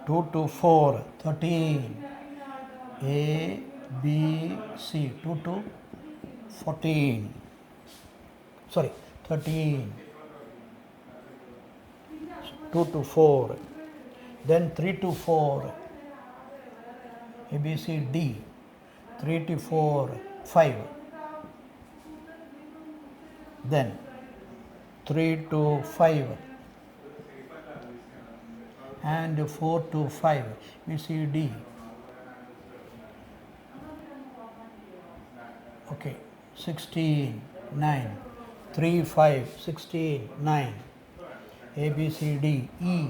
2 to 4, 13. A, B, C. 2 to 14. Sorry, 13. 2 to 4. Then 3 to 4. A, B, C, D. 3 to 4, 5. Then 3 to 5. And 4 to 5. B, C, D. Okay, 16, 9. 3, 5, 16, 9. A, B, C, D, E.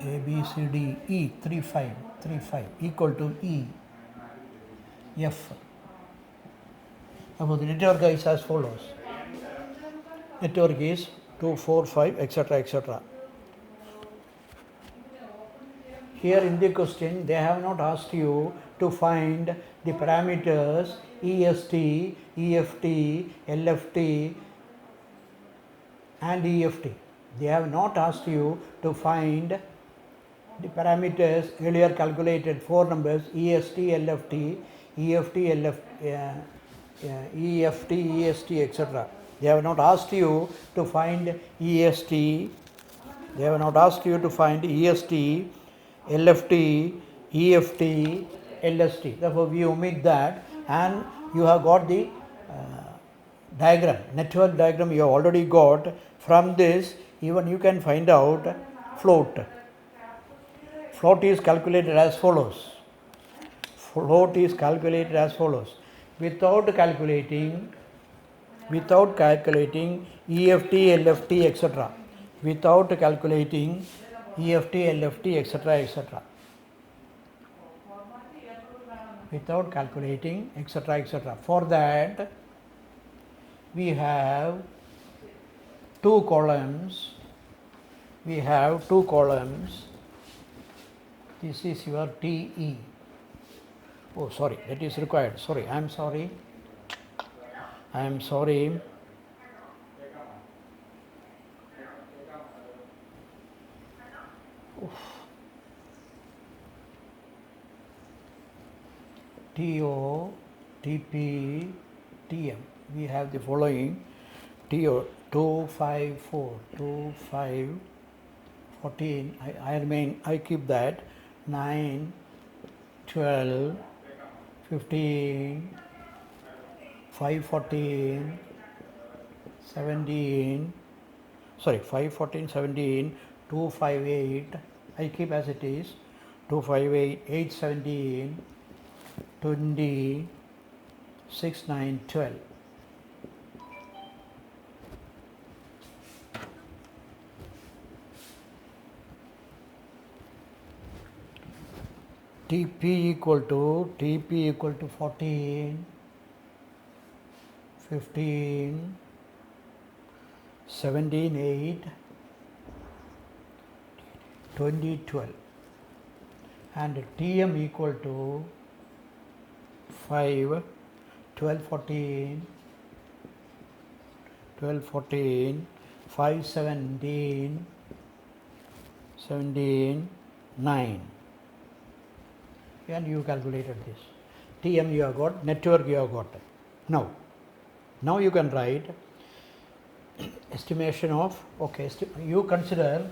A, B, C, D, E, 3, 5, 3, 5, equal to E, F. Now the network is as follows. Network is 2, 4, 5, etc., etc. Here in the question, they have not asked you to find the parameters EST, EFT, LFT, and EFT. They have not asked you to find the parameters earlier calculated, 4 numbers EST, LFT, EFT, EFT, EST, etc. They have not asked you to find EST. They have not asked you to find EST, LFT, EFT, LST. Therefore, we omit that, and you have got the diagram, network diagram you have already got. From this, even you can find out float. Float is calculated as follows. Float is calculated as follows. Without calculating EFT, LFT, etc. Without calculating EFT, LFT, etc., etc. Without calculating, etc., etc. For that, we have two columns. We have two columns. This is your TE. Oh, sorry, that is required. Sorry, I am sorry. I am sorry. TO, TP, Tm, we have the following: TO 254, 25, 14, I keep that, 9, 12, 15, 5, 14, 17, 5, 14, 17, 258, I keep as it is, 258, 8, 17, 20, 6, 9, 12. TP equal to 14, 15, 17, 8, 20, 12, and Tm equal to 5, 12, 14, 5, 17, 9, and you calculated this. Tm you have got, network you have got. Now you can write estimation of, you consider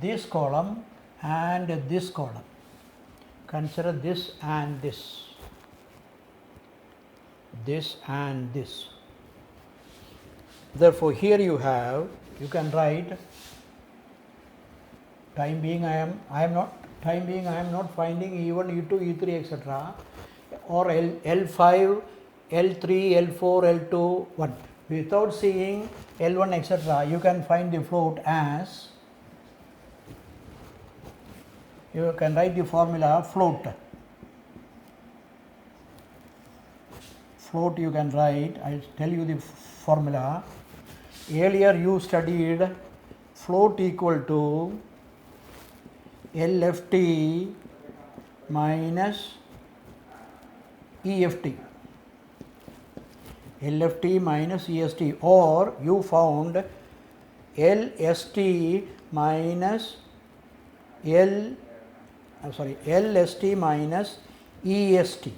this column and this column, consider this and this and this. Therefore, here you can write, time being I am not finding E1, E2, E3, etc., or L5, L3, L4, L2, 1. Without seeing L1, etc., you can find the float as, you can write the formula float. Float you can write, I will tell you the formula. Earlier you studied float equal to LFT minus EFT. LFT minus EST, or you found LST minus LST minus EST.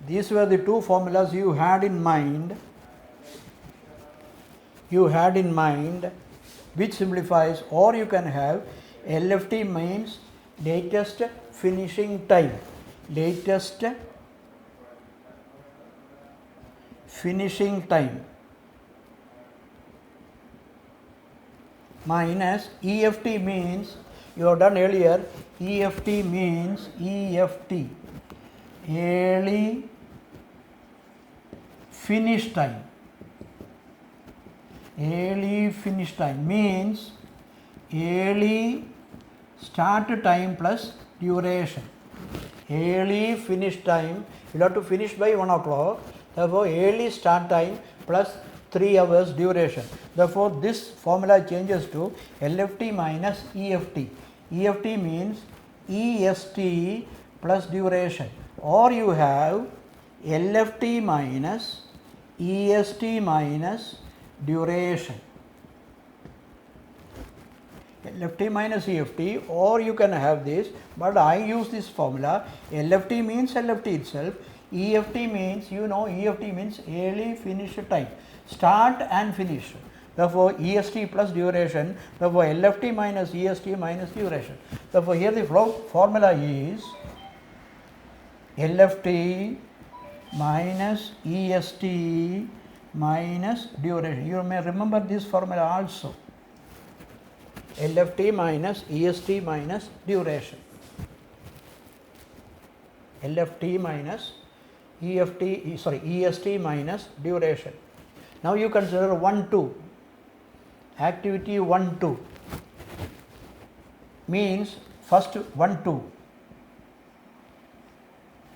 These were the two formulas you had in mind, which simplifies, or you can have LFT means latest finishing time, minus EFT means, you have done earlier, EFT means early finish time. Early finish time means early start time plus duration. Early finish time, you have to finish by 1 o'clock, therefore early start time plus 3 hours duration. Therefore, this formula changes to LFT minus EFT. EFT means EST plus duration, or you have LFT minus EST minus duration. LFT minus EFT, or you can have this, but I use this formula. LFT means LFT itself, EFT means, EFT means early finish time, start and finish. Therefore, EST plus duration, therefore LFT minus EST minus duration. Therefore, here the formula is LFT minus EST minus duration. You may remember this formula also. LFT minus EST minus duration. LFT minus EST minus duration. Now you consider 1-2. Activity 1-2 means first 1-2.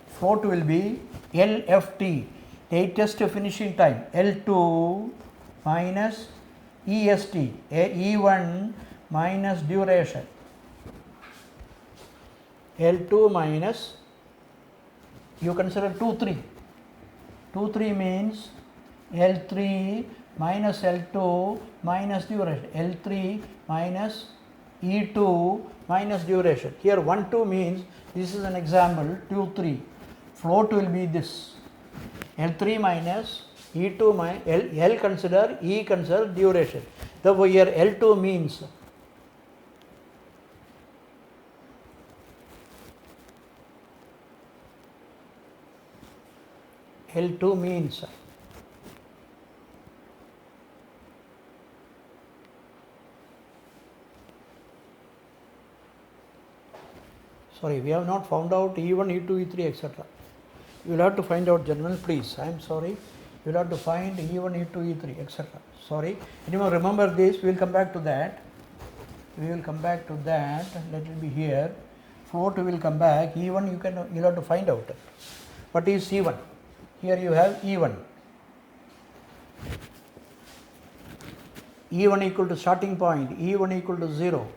Float will be LFT, latest finishing time, L2 minus EST, E1 minus duration, L2 minus, you consider 2-3. 2-3 means L3 minus L2 minus duration, L3 minus E2 minus duration. Here 1-2 means, this is an example, 2-3. Float will be this, L3 minus E2 minus L consider, E consider duration. Therefore, here L2 means L2 means sorry, we have not found out E1, E2, E3, etc. You will have to find out, gentlemen, please. I am sorry. You will have to find E1, E2, E3, etc. Sorry. Anyway, remember this. We will come back to that. We will come back to that. Let it be here. Float will come back. E1 you will have to find out. What is E1? Here you have E1. E1 equal to starting point. E1 equal to 0.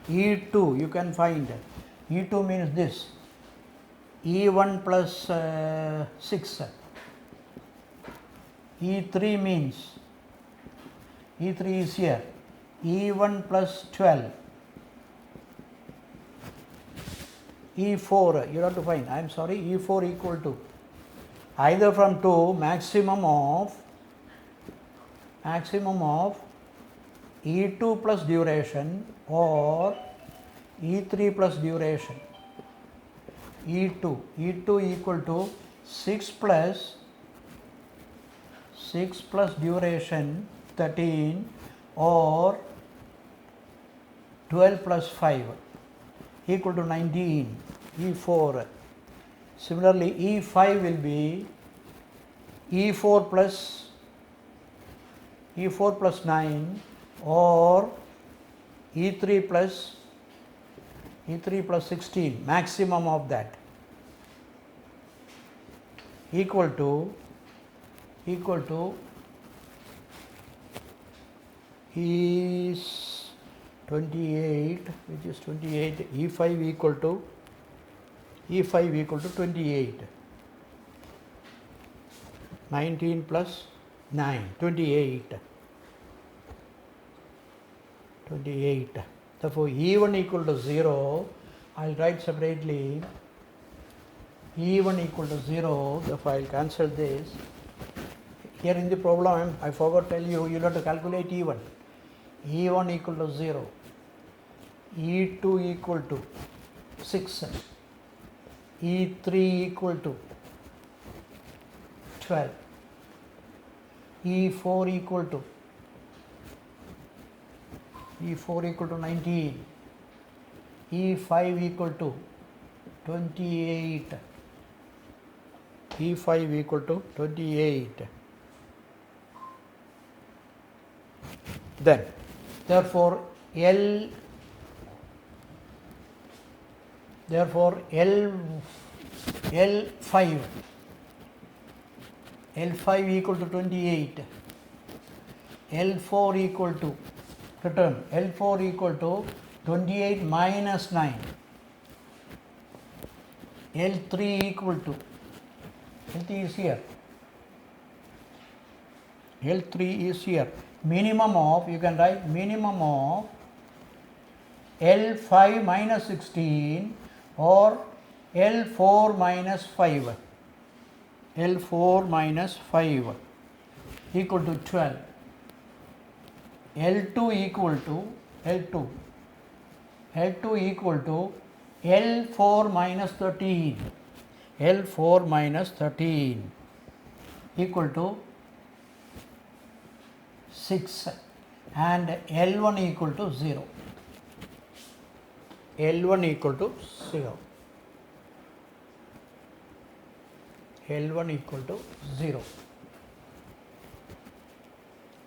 E2 you can find. E2 means this. E1 plus 6. E3 means E3 is here. E1 plus 12. E4 you have to find. I am sorry. E4 equal to either from 2 maximum of E2 plus duration or E3 plus duration. E2 equal to 6 plus duration 13 or 12 plus 5 equal to 19. E4. Similarly, E5 will be E4 plus 9 or E3 plus 16, maximum of that, equal to is 28, which is 28. E5 equal to 28. 19 plus 9, 28. Therefore, E1 equal to 0, I will write separately. E1 equal to 0, therefore I will cancel this. Here in the problem, I forgot to tell you, you have to calculate E1. E1 equal to 0, E2 equal to 6, E3 equal to 12, E4 equal to 19, E5 equal to 28, E5 equal to 28. Then, therefore, L5 equal to 28, L4 equal to return, L4 equal to 28 minus 9, L3 equal to, L3 is here, L3 is here, minimum of, you can write minimum of L5 minus 16 or L4 minus 5, L4 minus 5 equal to 12, L2 equal to L2 equal to L4 minus 13, L4 minus 13 equal to 6 and L1 equal to 0, L1 equal to 0, L1 equal to 0.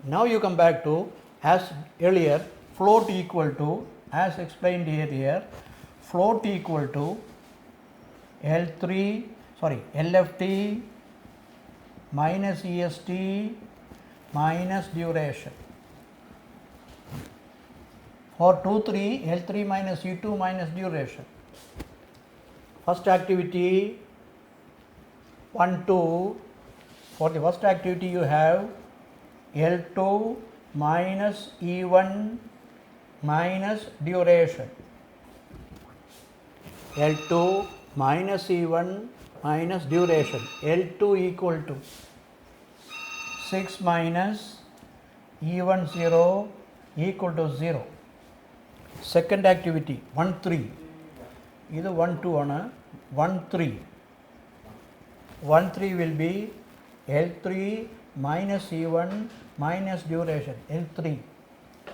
Now you come back to, as earlier, float equal to, as explained here, float equal to LFT minus EST minus duration. For 2-3, L3 minus E2 minus duration. First activity 1-2. For the first activity you have L2 minus E1 minus duration. L2 minus E1 minus duration. L2 equal to 6 minus E1 0 equal to 0. Second activity 1 3. This 1 2 on 1 3. 1 3 will be L3 minus E1 minus duration. L3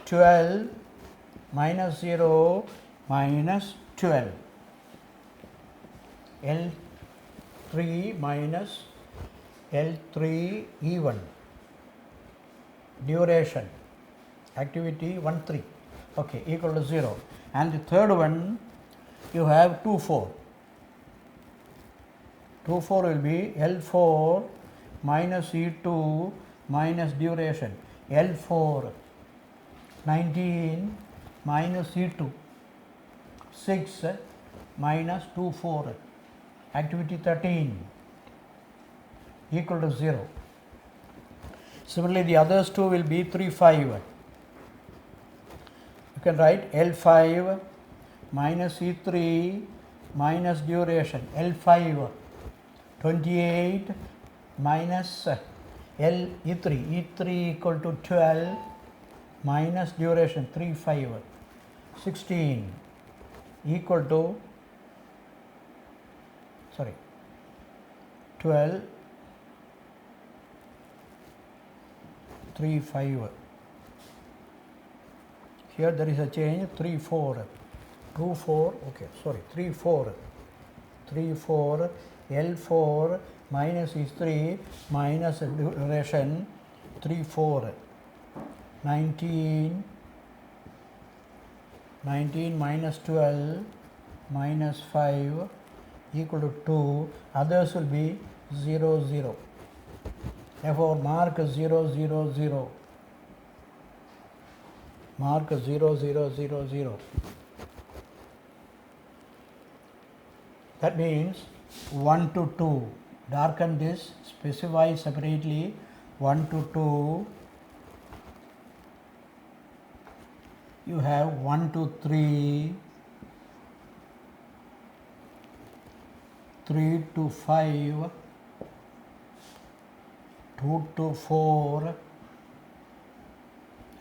12 minus 0 minus 12. L3 minus L3 E1 duration activity 1 3, okay, equal to 0. And the third one you have 2 4. 2 4 will be L4 minus E2 minus duration. L4 19 minus E2 6 minus 2 4. Activity 13 equal to 0. Similarly, the others two will be 3 5. You can write L5 minus E3 minus duration. L5 28 minus E3 equal to 12 minus duration 3 5. 16 equal to 12 3 5. Here there is a change 3 4. 2 4, okay, 3 4. 3 4 L4 minus is 3 minus duration 3 4. 19 minus 12 minus 5 equal to 2. Others will be 0 0. Therefore, mark 0 0 0. Mark 0 0 0 0. That means 1 to 2. Darken this, specify separately 1 to 2. You have 1 to 3, 3 to 5, 2 to 4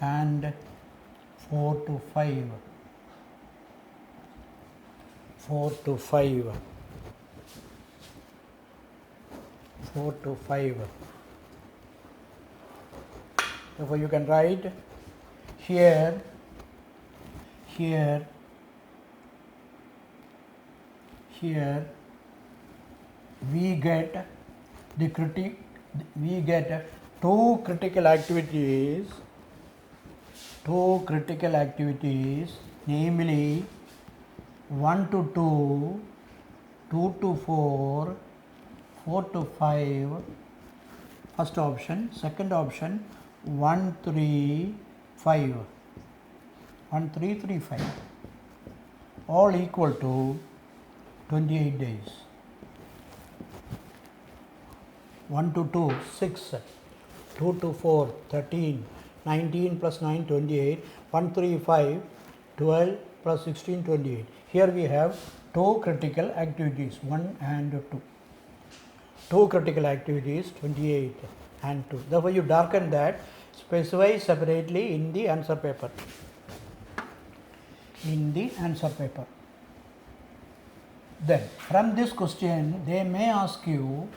and 4 to 5. 4 to 5. 4 to 5. Therefore, you can write here we get two critical activities, namely 1 to 2, 2 to 4, 4 to 5, first option. Second option 1 3 5, 1 3 3 5, all equal to 28 days. 1 to 2 6, 2 to 4 13, 19 plus 9 28, 1 3 5 12 plus 16 28. Here we have two critical activities 1 and 2. Two critical activities 28 and 2. Therefore, you darken that, specify separately in the answer paper. Then from this question they may ask you,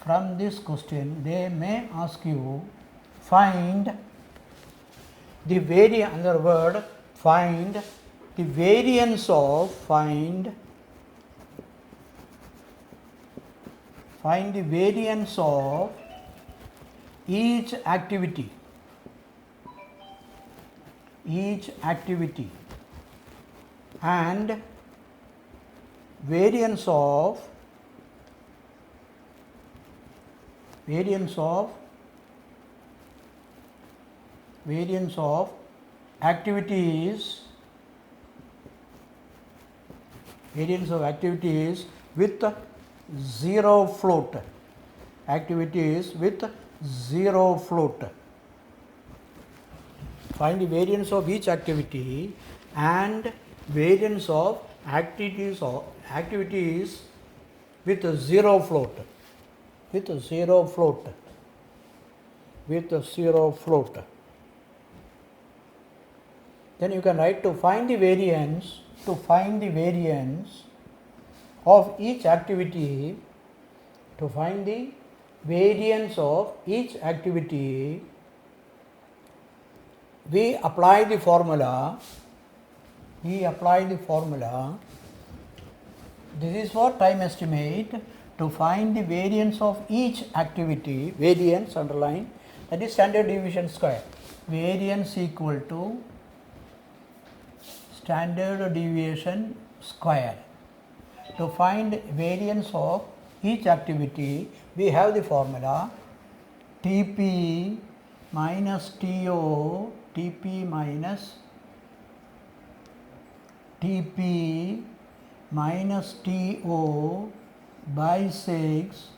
find the variance of each activity and variance of activities with zero float. Find the variance of each activity and variance of activities with zero float, with zero float, with zero float. Then you can write to find the variance, of each activity, to find the variance of each activity, we apply the formula, this is for time estimate. To find the variance of each activity, variance underline, that is standard deviation square, variance equal to standard deviation square. To find variance of each activity, we have the formula Tp minus To, Tp minus Tp minus To by 6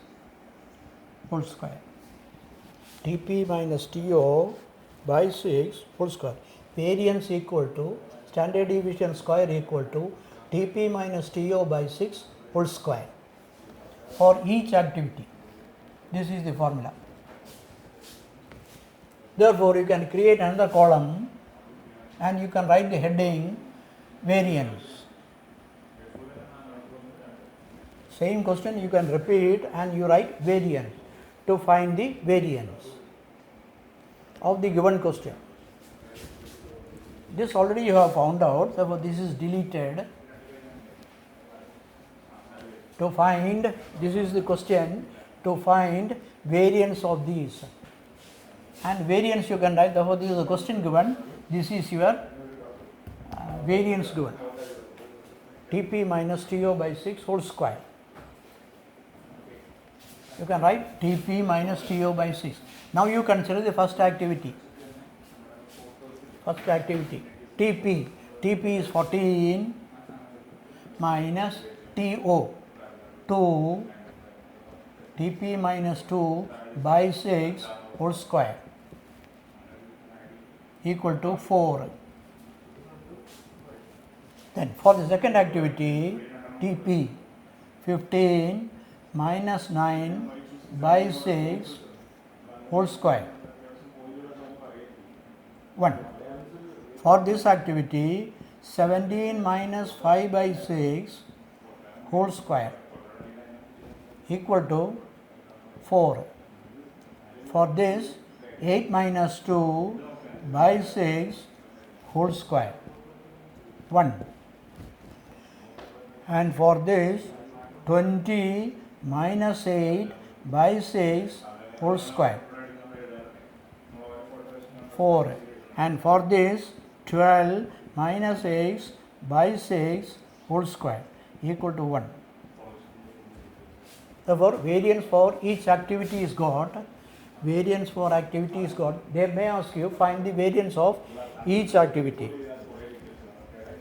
whole square. Tp minus To by 6 whole square. Variance equal to standard deviation square equal to Tp minus To by 6 whole square for each activity. This is the formula. Therefore, you can create another column and you can write the heading variance. Same question you can repeat and you write variance to find the variance of the given question. This already you have found out, therefore this is deleted. To find, this is the question, to find variance of these. And variance you can write, therefore this is the question given, this is your variance given. Tp minus To by 6 whole square. You can write Tp minus To by 6. Now you consider the first activity. Tp is 14 minus To, 2, Tp minus 2 by 6 whole square equal to 4. Then for the second activity, Tp 15 minus 9 by 6 whole square 1. For this activity, 17 minus 5 by 6 whole square equal to 4. For this, 8 minus 2 by 6 whole square 1. And for this, 20 minus 8 by 6 whole square 4. And for this, 12 minus 8 by 6 whole square equal to 1. Therefore, variance for each activity is got. Variance for activity is got. They may ask you find the variance of each activity.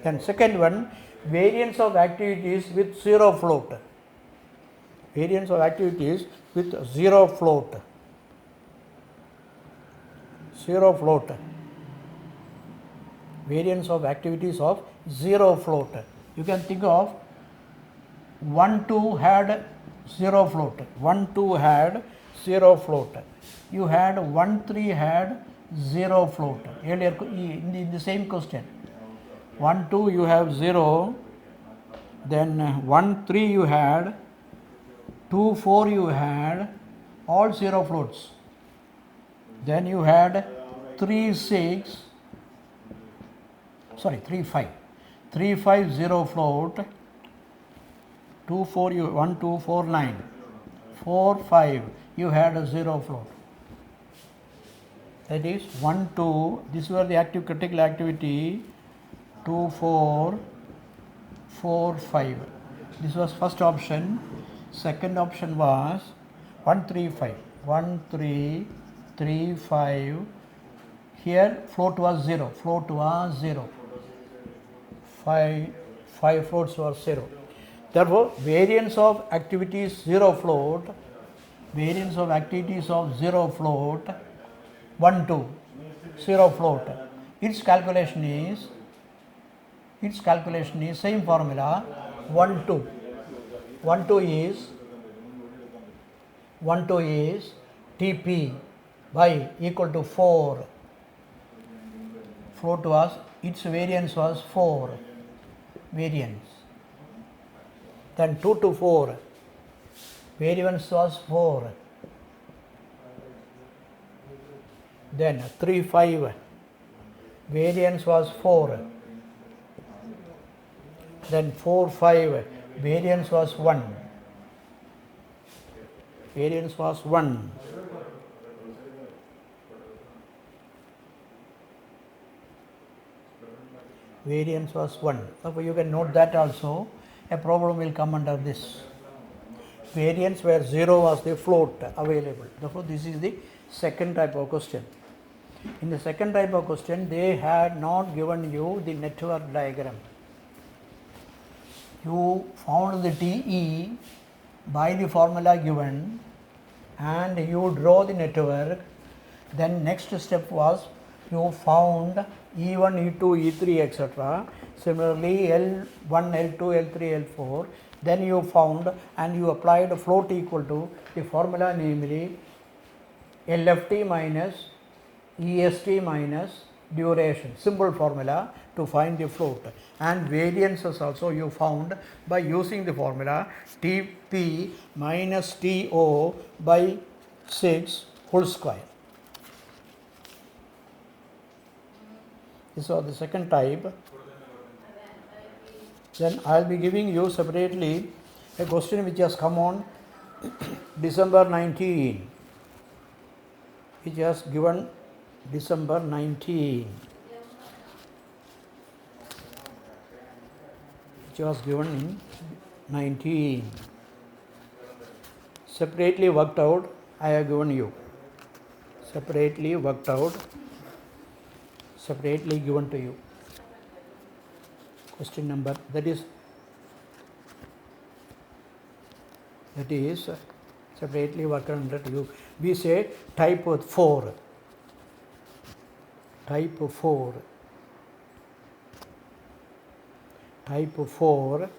Then second one, variance of activities with zero float. Variance of activities with zero float. Zero float. Variance of activities of zero float. You can think of 1, 2 had zero float. 1, 2 had zero float. You had 1, 3 had zero float. Earlier in the same question. 1, 2 you have 0. Then 1, 3 you had. 2, 4 you had. All zero floats. Then you had 3, 6. Sorry, 3, 5. 3, 5 zero float. 2, 4 you 1, 2, 4, 9. 4, 5 you had a zero float. That is 1, 2. This was the active critical activity. 2, 4, 4, 5. This was first option. Second option was 1, 3, 5. 1, 3, 3, 5. Here float was 0. Float was 0. 5 floats were 0. Therefore, variance of activities 0 float. Variance of activities of 0 float. 1, 2. 0 float. Its calculation is same formula. 1, 2. 1, 2 is 1 2 is Tp by equal to 4. Float was, its variance was 4 variance. Then 2 to 4, variance was 4. Then 3 5, variance was 4. Then 4 5, variance was 1. Variance was 1. Variance was 1. So you can note that also. A problem will come under this. Variance where 0 was the float available. Therefore, this is the second type of question. In the second type of question, they had not given you the network diagram. You found the TE by the formula given and you draw the network. Then next step was you found E1, E2, E3, etc. Similarly, L1, L2, L3, L4. Then you found and you applied float equal to the formula, namely LFT minus EST minus duration, simple formula to find the float, and variances also you found by using the formula Tp minus To by 6 whole square. This was the second type. Then I will be giving you separately a question which has come on December 19, which has given December 19, which was given in 19. Separately worked out, I have given you. Separately worked out, separately given to you. Question number, that is separately worked under you. We say type 4. Type 4. Type 4.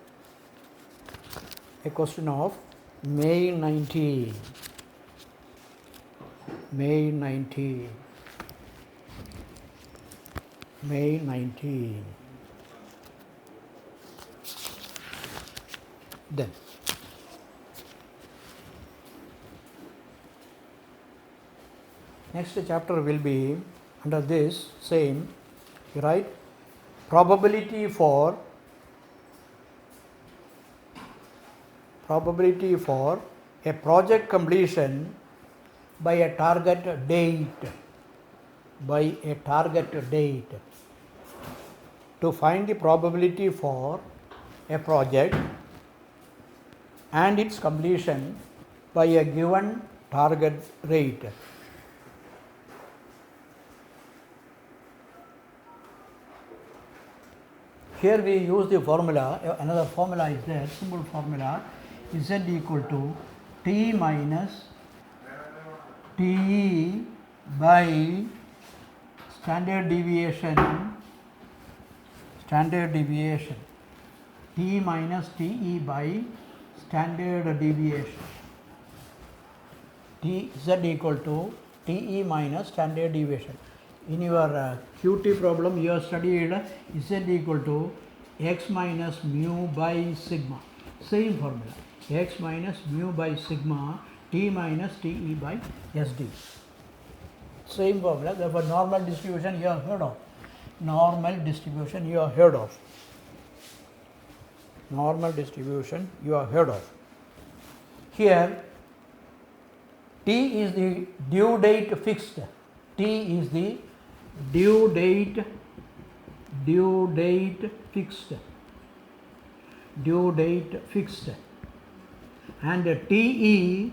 A question of May 19. May 19. May 19. Then next chapter will be under this same, you write probability for a project completion by a target date. By a target date. To find the probability for a project and its completion by a given target rate. Here we use the formula, another formula is there, simple formula, Z equal to T minus TE by standard deviation, T minus TE by standard deviation. Z equal to TE minus standard deviation. In your QT problem, you have studied Z equal to x minus mu by sigma. Same formula, x minus mu by sigma, T minus TE by SD. Same formula. Therefore, normal distribution you have heard of. Normal distribution you have heard of. Normal distribution you have heard of. Here, T is the due date fixed. T is the due date fixed. Due date fixed. And TE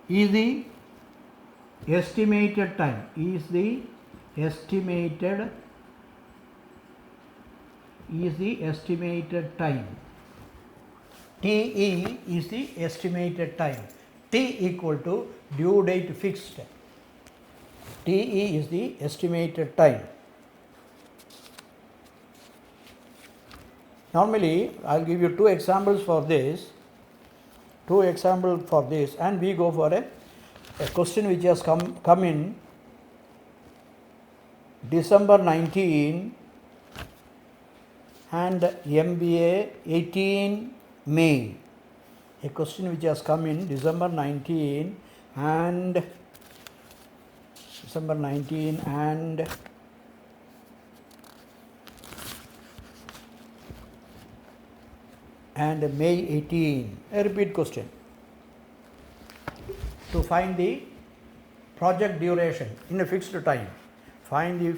is the estimated time. Estimated time. TE is the estimated time. T equal to due date fixed. TE is the estimated time. Normally, I will give you two examples for this. two examples for this, and we go for a question which has come in December 19 and MBA 18 May. A question which has come in December 19 and May 18. A repeat question. To find the project duration in a fixed time, find the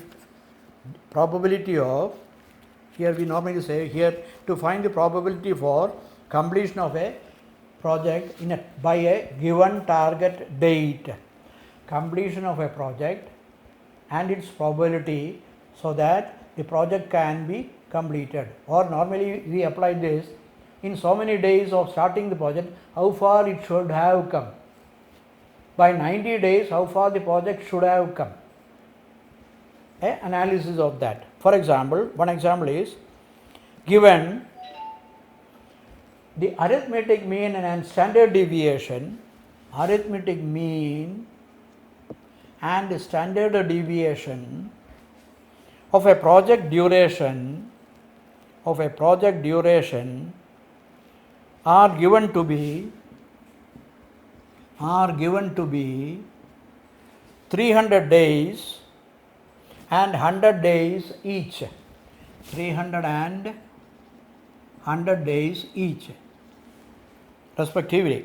probability of, here we normally say here, to find the probability for completion of a project by a given target date. Completion of a project and its probability so that the project can be completed. Or normally we apply this in so many days of starting the project, how far it should have come. By 90 days, how far the project should have come. An analysis of that. For example, one example is given the arithmetic mean and standard deviation, arithmetic mean and standard deviation of a project duration are given to be 300 days and 100 days each. 300 and 100 days each respectively.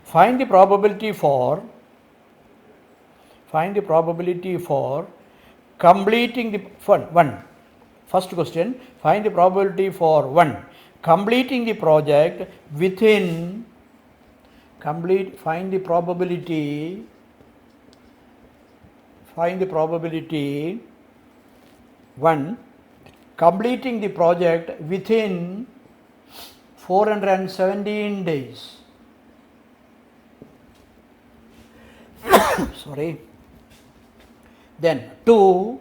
Find the probability for completing the first question, find the probability for completing the project within completing the project within 417 days. Sorry. Then 2,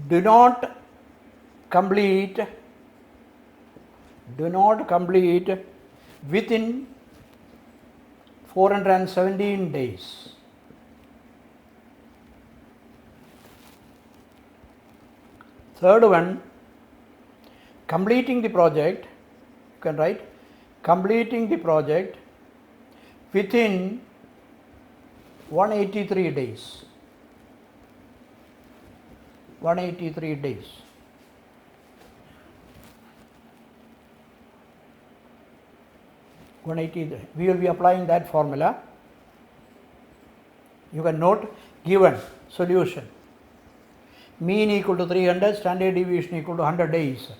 do not complete within 417 days. Third one, completing the project, you can write completing the project within 183 days. 183 days. We will be applying that formula. You can note given solution. Mean equal to 300, standard deviation equal to 100 days.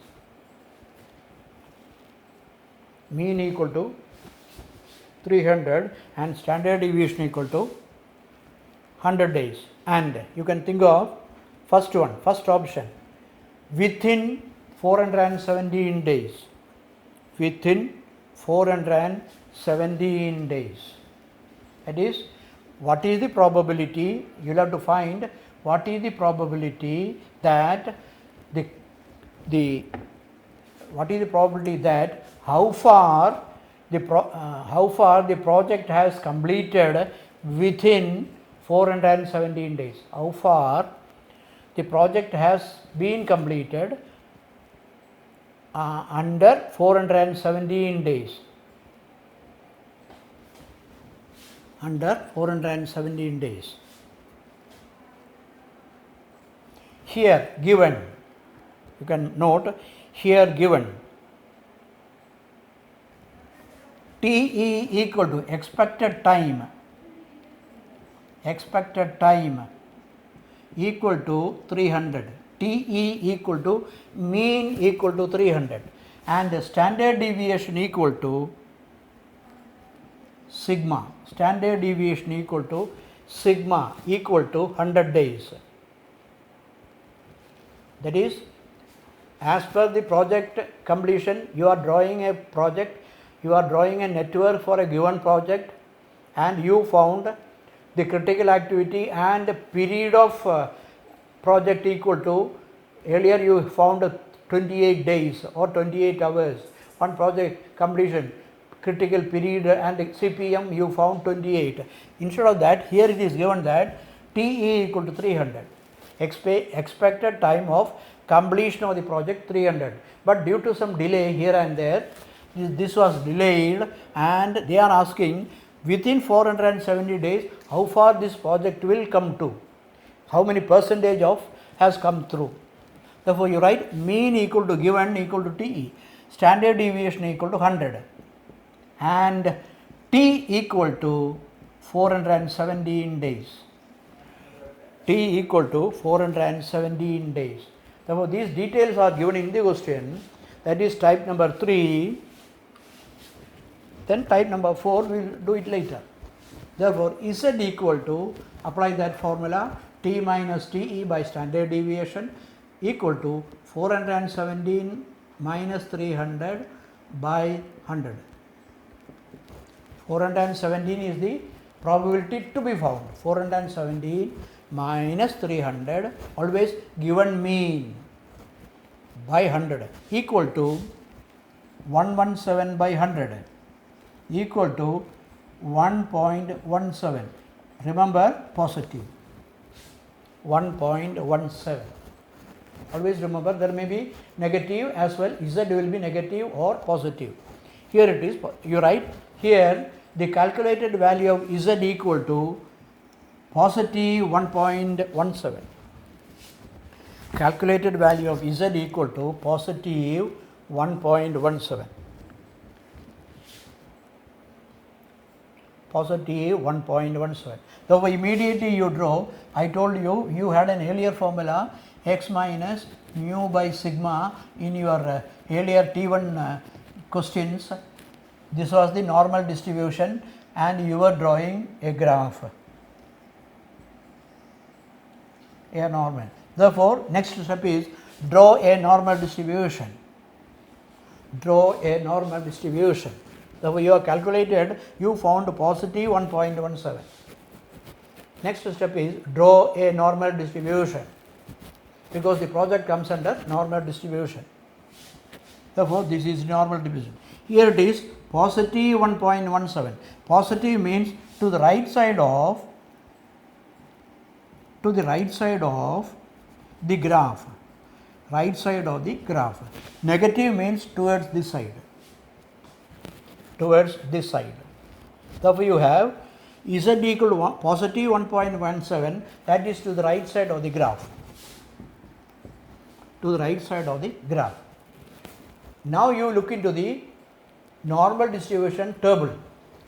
Mean equal to 300 and standard deviation equal to 100 days. And you can think of first option, within 417 days. Within 417 days. That is, what is the probability? You will have to find what is the probability that how far the project has completed within 417 days. How far the project has been completed under 417 days. Under 417 days. Here given, you can note here given TE equal to expected time equal to 300. TE equal to mean equal to 300 and the standard deviation equal to sigma. Standard deviation equal to sigma equal to 100 days. That is, as per the project completion, you are drawing a project, you are drawing a network for a given project, and you found the critical activity and the period of project equal to, earlier you found 28 days or 28 hours one project completion, critical period and CPM you found 28. Instead of that, here it is given that TE equal to 300. Expected time of completion of the project 300, but due to some delay here and there, this was delayed, and they are asking within 470 days how far this project will come to, how many percentage of has come through. Therefore, you write mean equal to given equal to TE, standard deviation equal to 100, and T equal to 417 days. T equal to 417 days. Therefore, these details are given in the question, that is type number 3. Then type number 4 we will do it later. Therefore, Z equal to, apply that formula, T minus TE by standard deviation equal to 417 minus 300 by 100. 417 is the probability to be found. 417 minus 300, always given mean, by 100 equal to 117 by 100 equal to 1.17. Remember positive 1.17. Always remember there may be negative as well, Z will be negative or positive. Here it is, you write here the calculated value of Z equal to positive 1.17. Calculated value of Z equal to positive 1.17. Positive 1.17. So, immediately you draw, I told you, you had an earlier formula x minus mu by sigma in your earlier T1 questions. This was the normal distribution and you were drawing a graph, a normal. Therefore, next step is draw a normal distribution. Draw a normal distribution. Therefore, you have calculated, you found positive 1.17. Next step is draw a normal distribution, because the project comes under normal distribution. Therefore, this is normal distribution. Here it is positive 1.17. Positive means to the right side of the graph. Right side of the graph. Negative means towards this side. Towards this side. Therefore, you have Z equal to positive 1.17, that is to the right side of the graph. To the right side of the graph. Now, you look into the normal distribution table.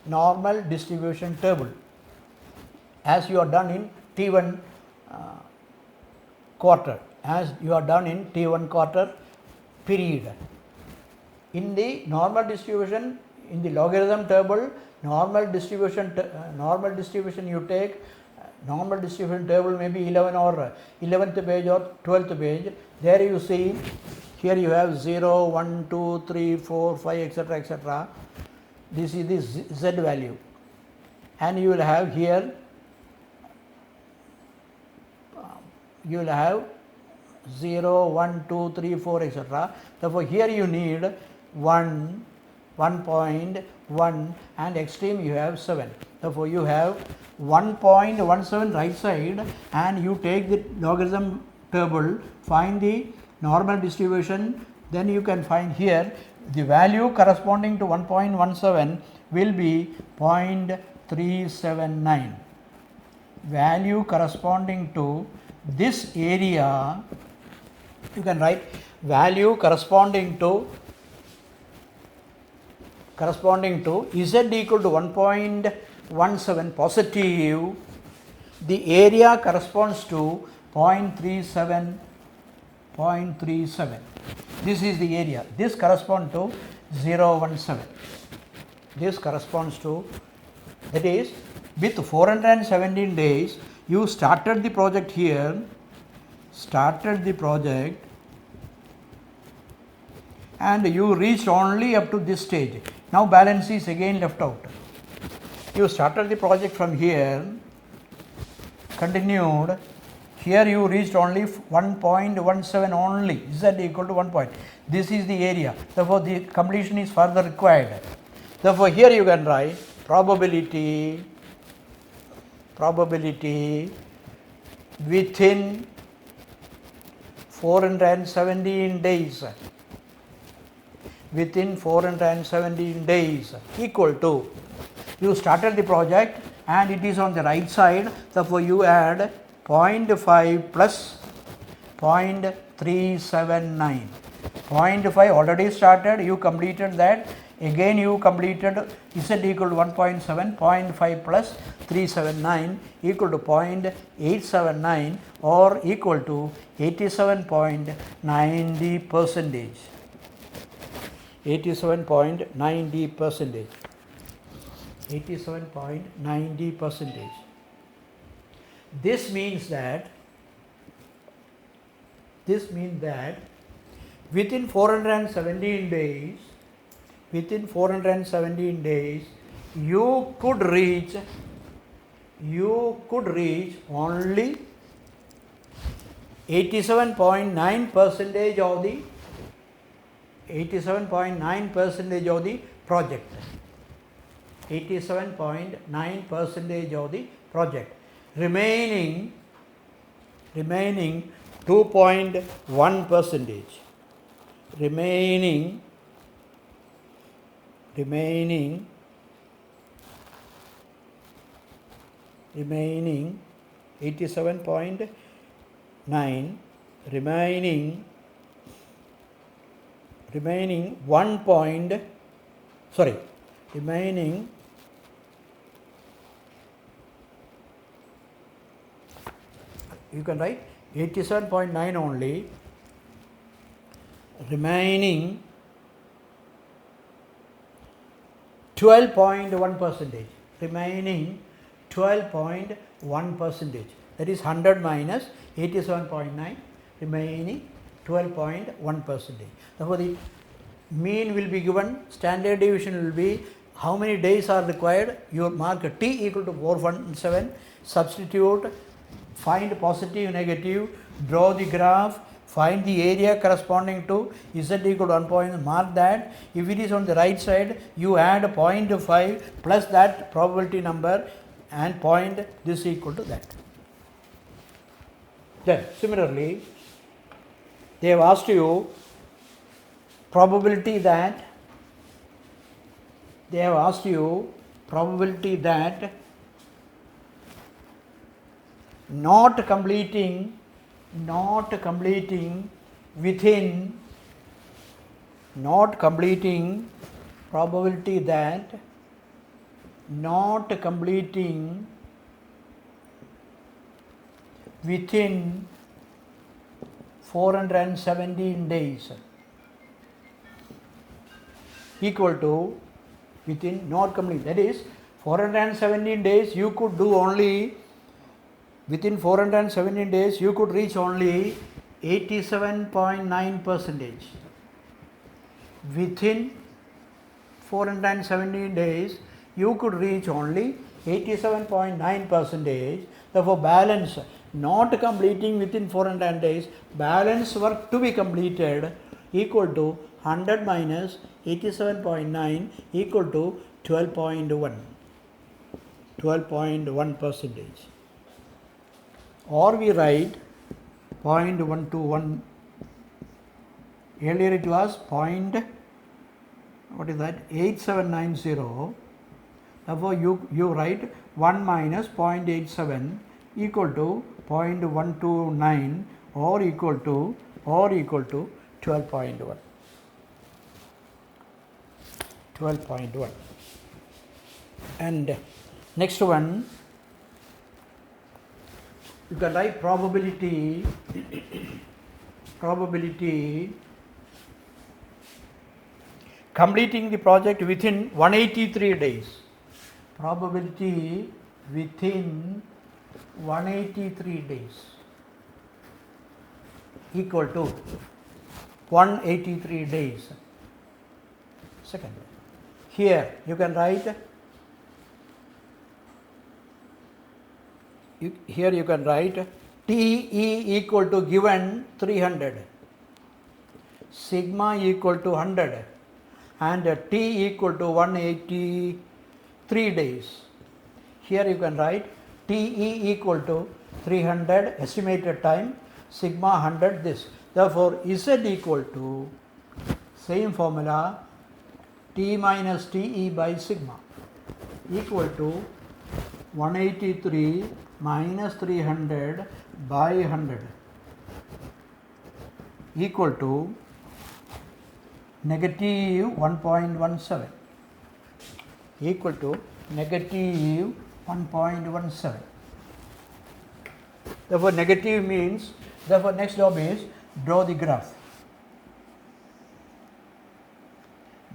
Normal distribution table, as you are done in T1 quarter, as you are done in T1 quarter period. In the normal distribution, in the logarithm table, normal distribution you take, normal distribution table may be 11 or 11th page or 12th page. There you see, here you have 0, 1, 2, 3, 4, 5, etc., etc. This is the Z value, and you will have here, you will have 0, 1, 2, 3, 4, etc. Therefore, here you need 1, 1.1 and extreme you have 7. Therefore, you have 1.17 right side, and you take the logarithm table, find the normal distribution, then you can find here the value corresponding to 1.17 will be 0.379. Value corresponding to this area, you can write value corresponding to Z equal to 1.17 positive, the area corresponds to 0.37. This is the area. This corresponds to 0.17. This corresponds to, that is, with 417 days, you started the project here, and you reached only up to this stage. Now, balance is again left out. You started the project from here, continued here you reached only 1.17 only, z equal to 1 point. This is the area, therefore the completion is further required. Therefore here you can write probability within 417 days, within 417 days equal to, you started the project and it is on the right side, therefore you add 0.5 plus 0.379. 0.5 already started, you completed that, again you completed z equal to 1.7, 0.5 plus 379 equal to 0.879 or equal to 87.90 percentage. 87.90 percentage. 87.90 percentage. This means that within 417 days, you could reach only 87.9 percentage of the 87.9 percentage of the project. 87.9 percentage of the project. Remaining 2.1 percentage. Remaining 87.9, remaining 1 point, sorry, remaining you can write 87.9 only, remaining 12.1 percentage, remaining 12.1 percentage, that is 100 minus 87.9, remaining 12.1 percentage. Therefore, the mean will be given, standard deviation will be how many days are required, you mark t equal to 417, substitute, find positive, negative, draw the graph, find the area corresponding to z equal to 1 point, mark that. If it is on the right side, you add 0.5 plus that probability number and point this equal to that. Then similarly, they have asked you probability that not completing within, probability that not completing within 417 days equal to within not complete, that is 417 days you could do only, within 417 days you could reach only 87.9 percentage. Within 417 days you could reach only 87.9 percentage. Therefore, balance not completing within 400 days, balance work to be completed equal to 100 minus 87.9 equal to 12.1 percentage. Or we write 0.121, earlier it was 8790. Therefore, you write 1 minus 0.87 equal to 0.129 or equal to 12.1. 12.1. And next one, you can write probability completing the project within 183 days. Probability within 183 days equal to 183 days. Second, here you can write, TE equal to given 300, sigma equal to 100 and T equal to 183 days. Here you can write TE equal to 300 estimated time, sigma 100 this. Therefore, Z equal to same formula T minus TE by sigma equal to 183 minus 300 by 100 equal to negative 1.17 equal to negative 1.17. Therefore, negative means, therefore, next job is draw the graph.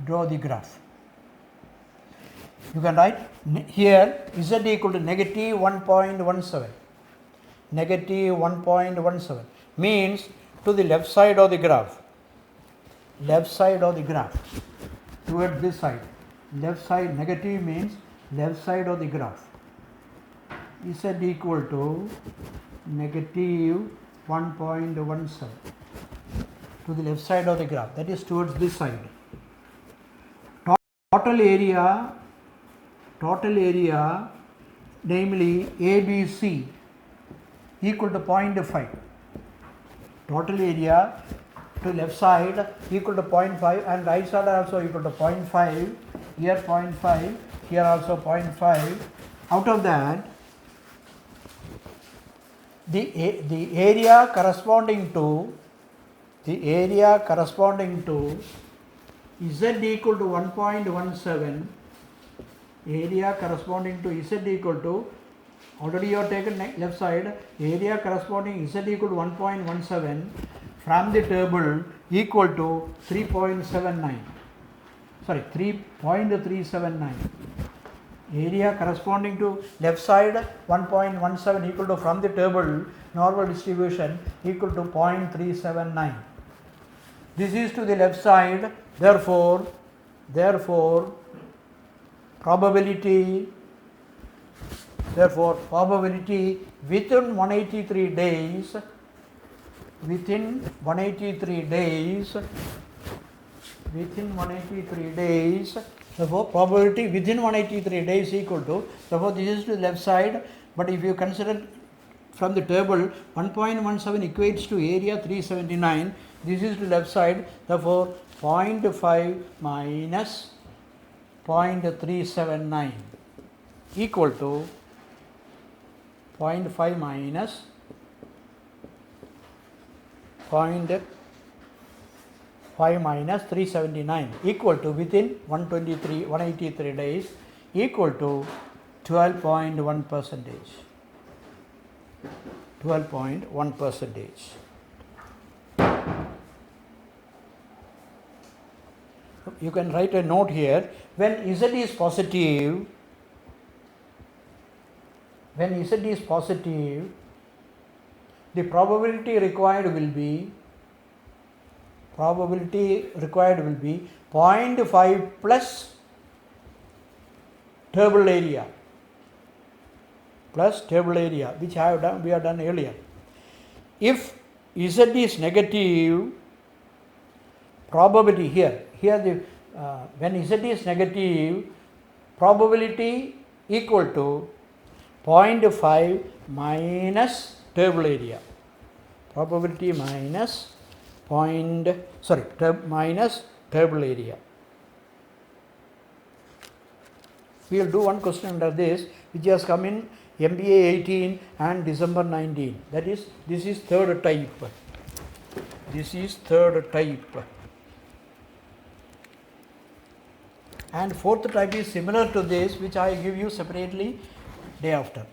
Draw the graph. You can write here Z equal to negative 1.17. Negative 1.17 means to the left side of the graph. Left side of the graph towards this side. Left side negative means left side of the graph. Z equal to negative 1.17 to the left side of the graph, that is towards this side. Total area namely ABC equal to 0.5. Total area to left side equal to 0.5 and right side also equal to 0.5. Here 0.5, here also 0.5. Out of that, the area corresponding to Z equal to 1.17, area corresponding to Z equal to, already you have taken left side, area corresponding Z equal to 1.17 from the table equal to 3.79. Sorry, 3.379. Area corresponding to left side 1.17 equal to from the table normal distribution equal to 0.379. This is to the left side, therefore probability within 183 days, therefore probability within 183 days equal to, therefore this is to the left side, but if you consider from the table 1.17 equates to area 379, this is to the left side, therefore 0.5 minus 0.379 equal to 0.5 minus 379 equal to within 183 days equal to 12.1 percentage. 12.1 percentage. You can write a note here, when Z is positive, the probability required will be 0.5 plus table area which we have done earlier. If Z is negative, probability here the when Z is negative, probability equal to 0.5 minus table area. Probability minus minus table area. We will do one question under this which has come in MBA 18 and December 19. That is, this is third type. And fourth type is similar to this, which I give you separately day after.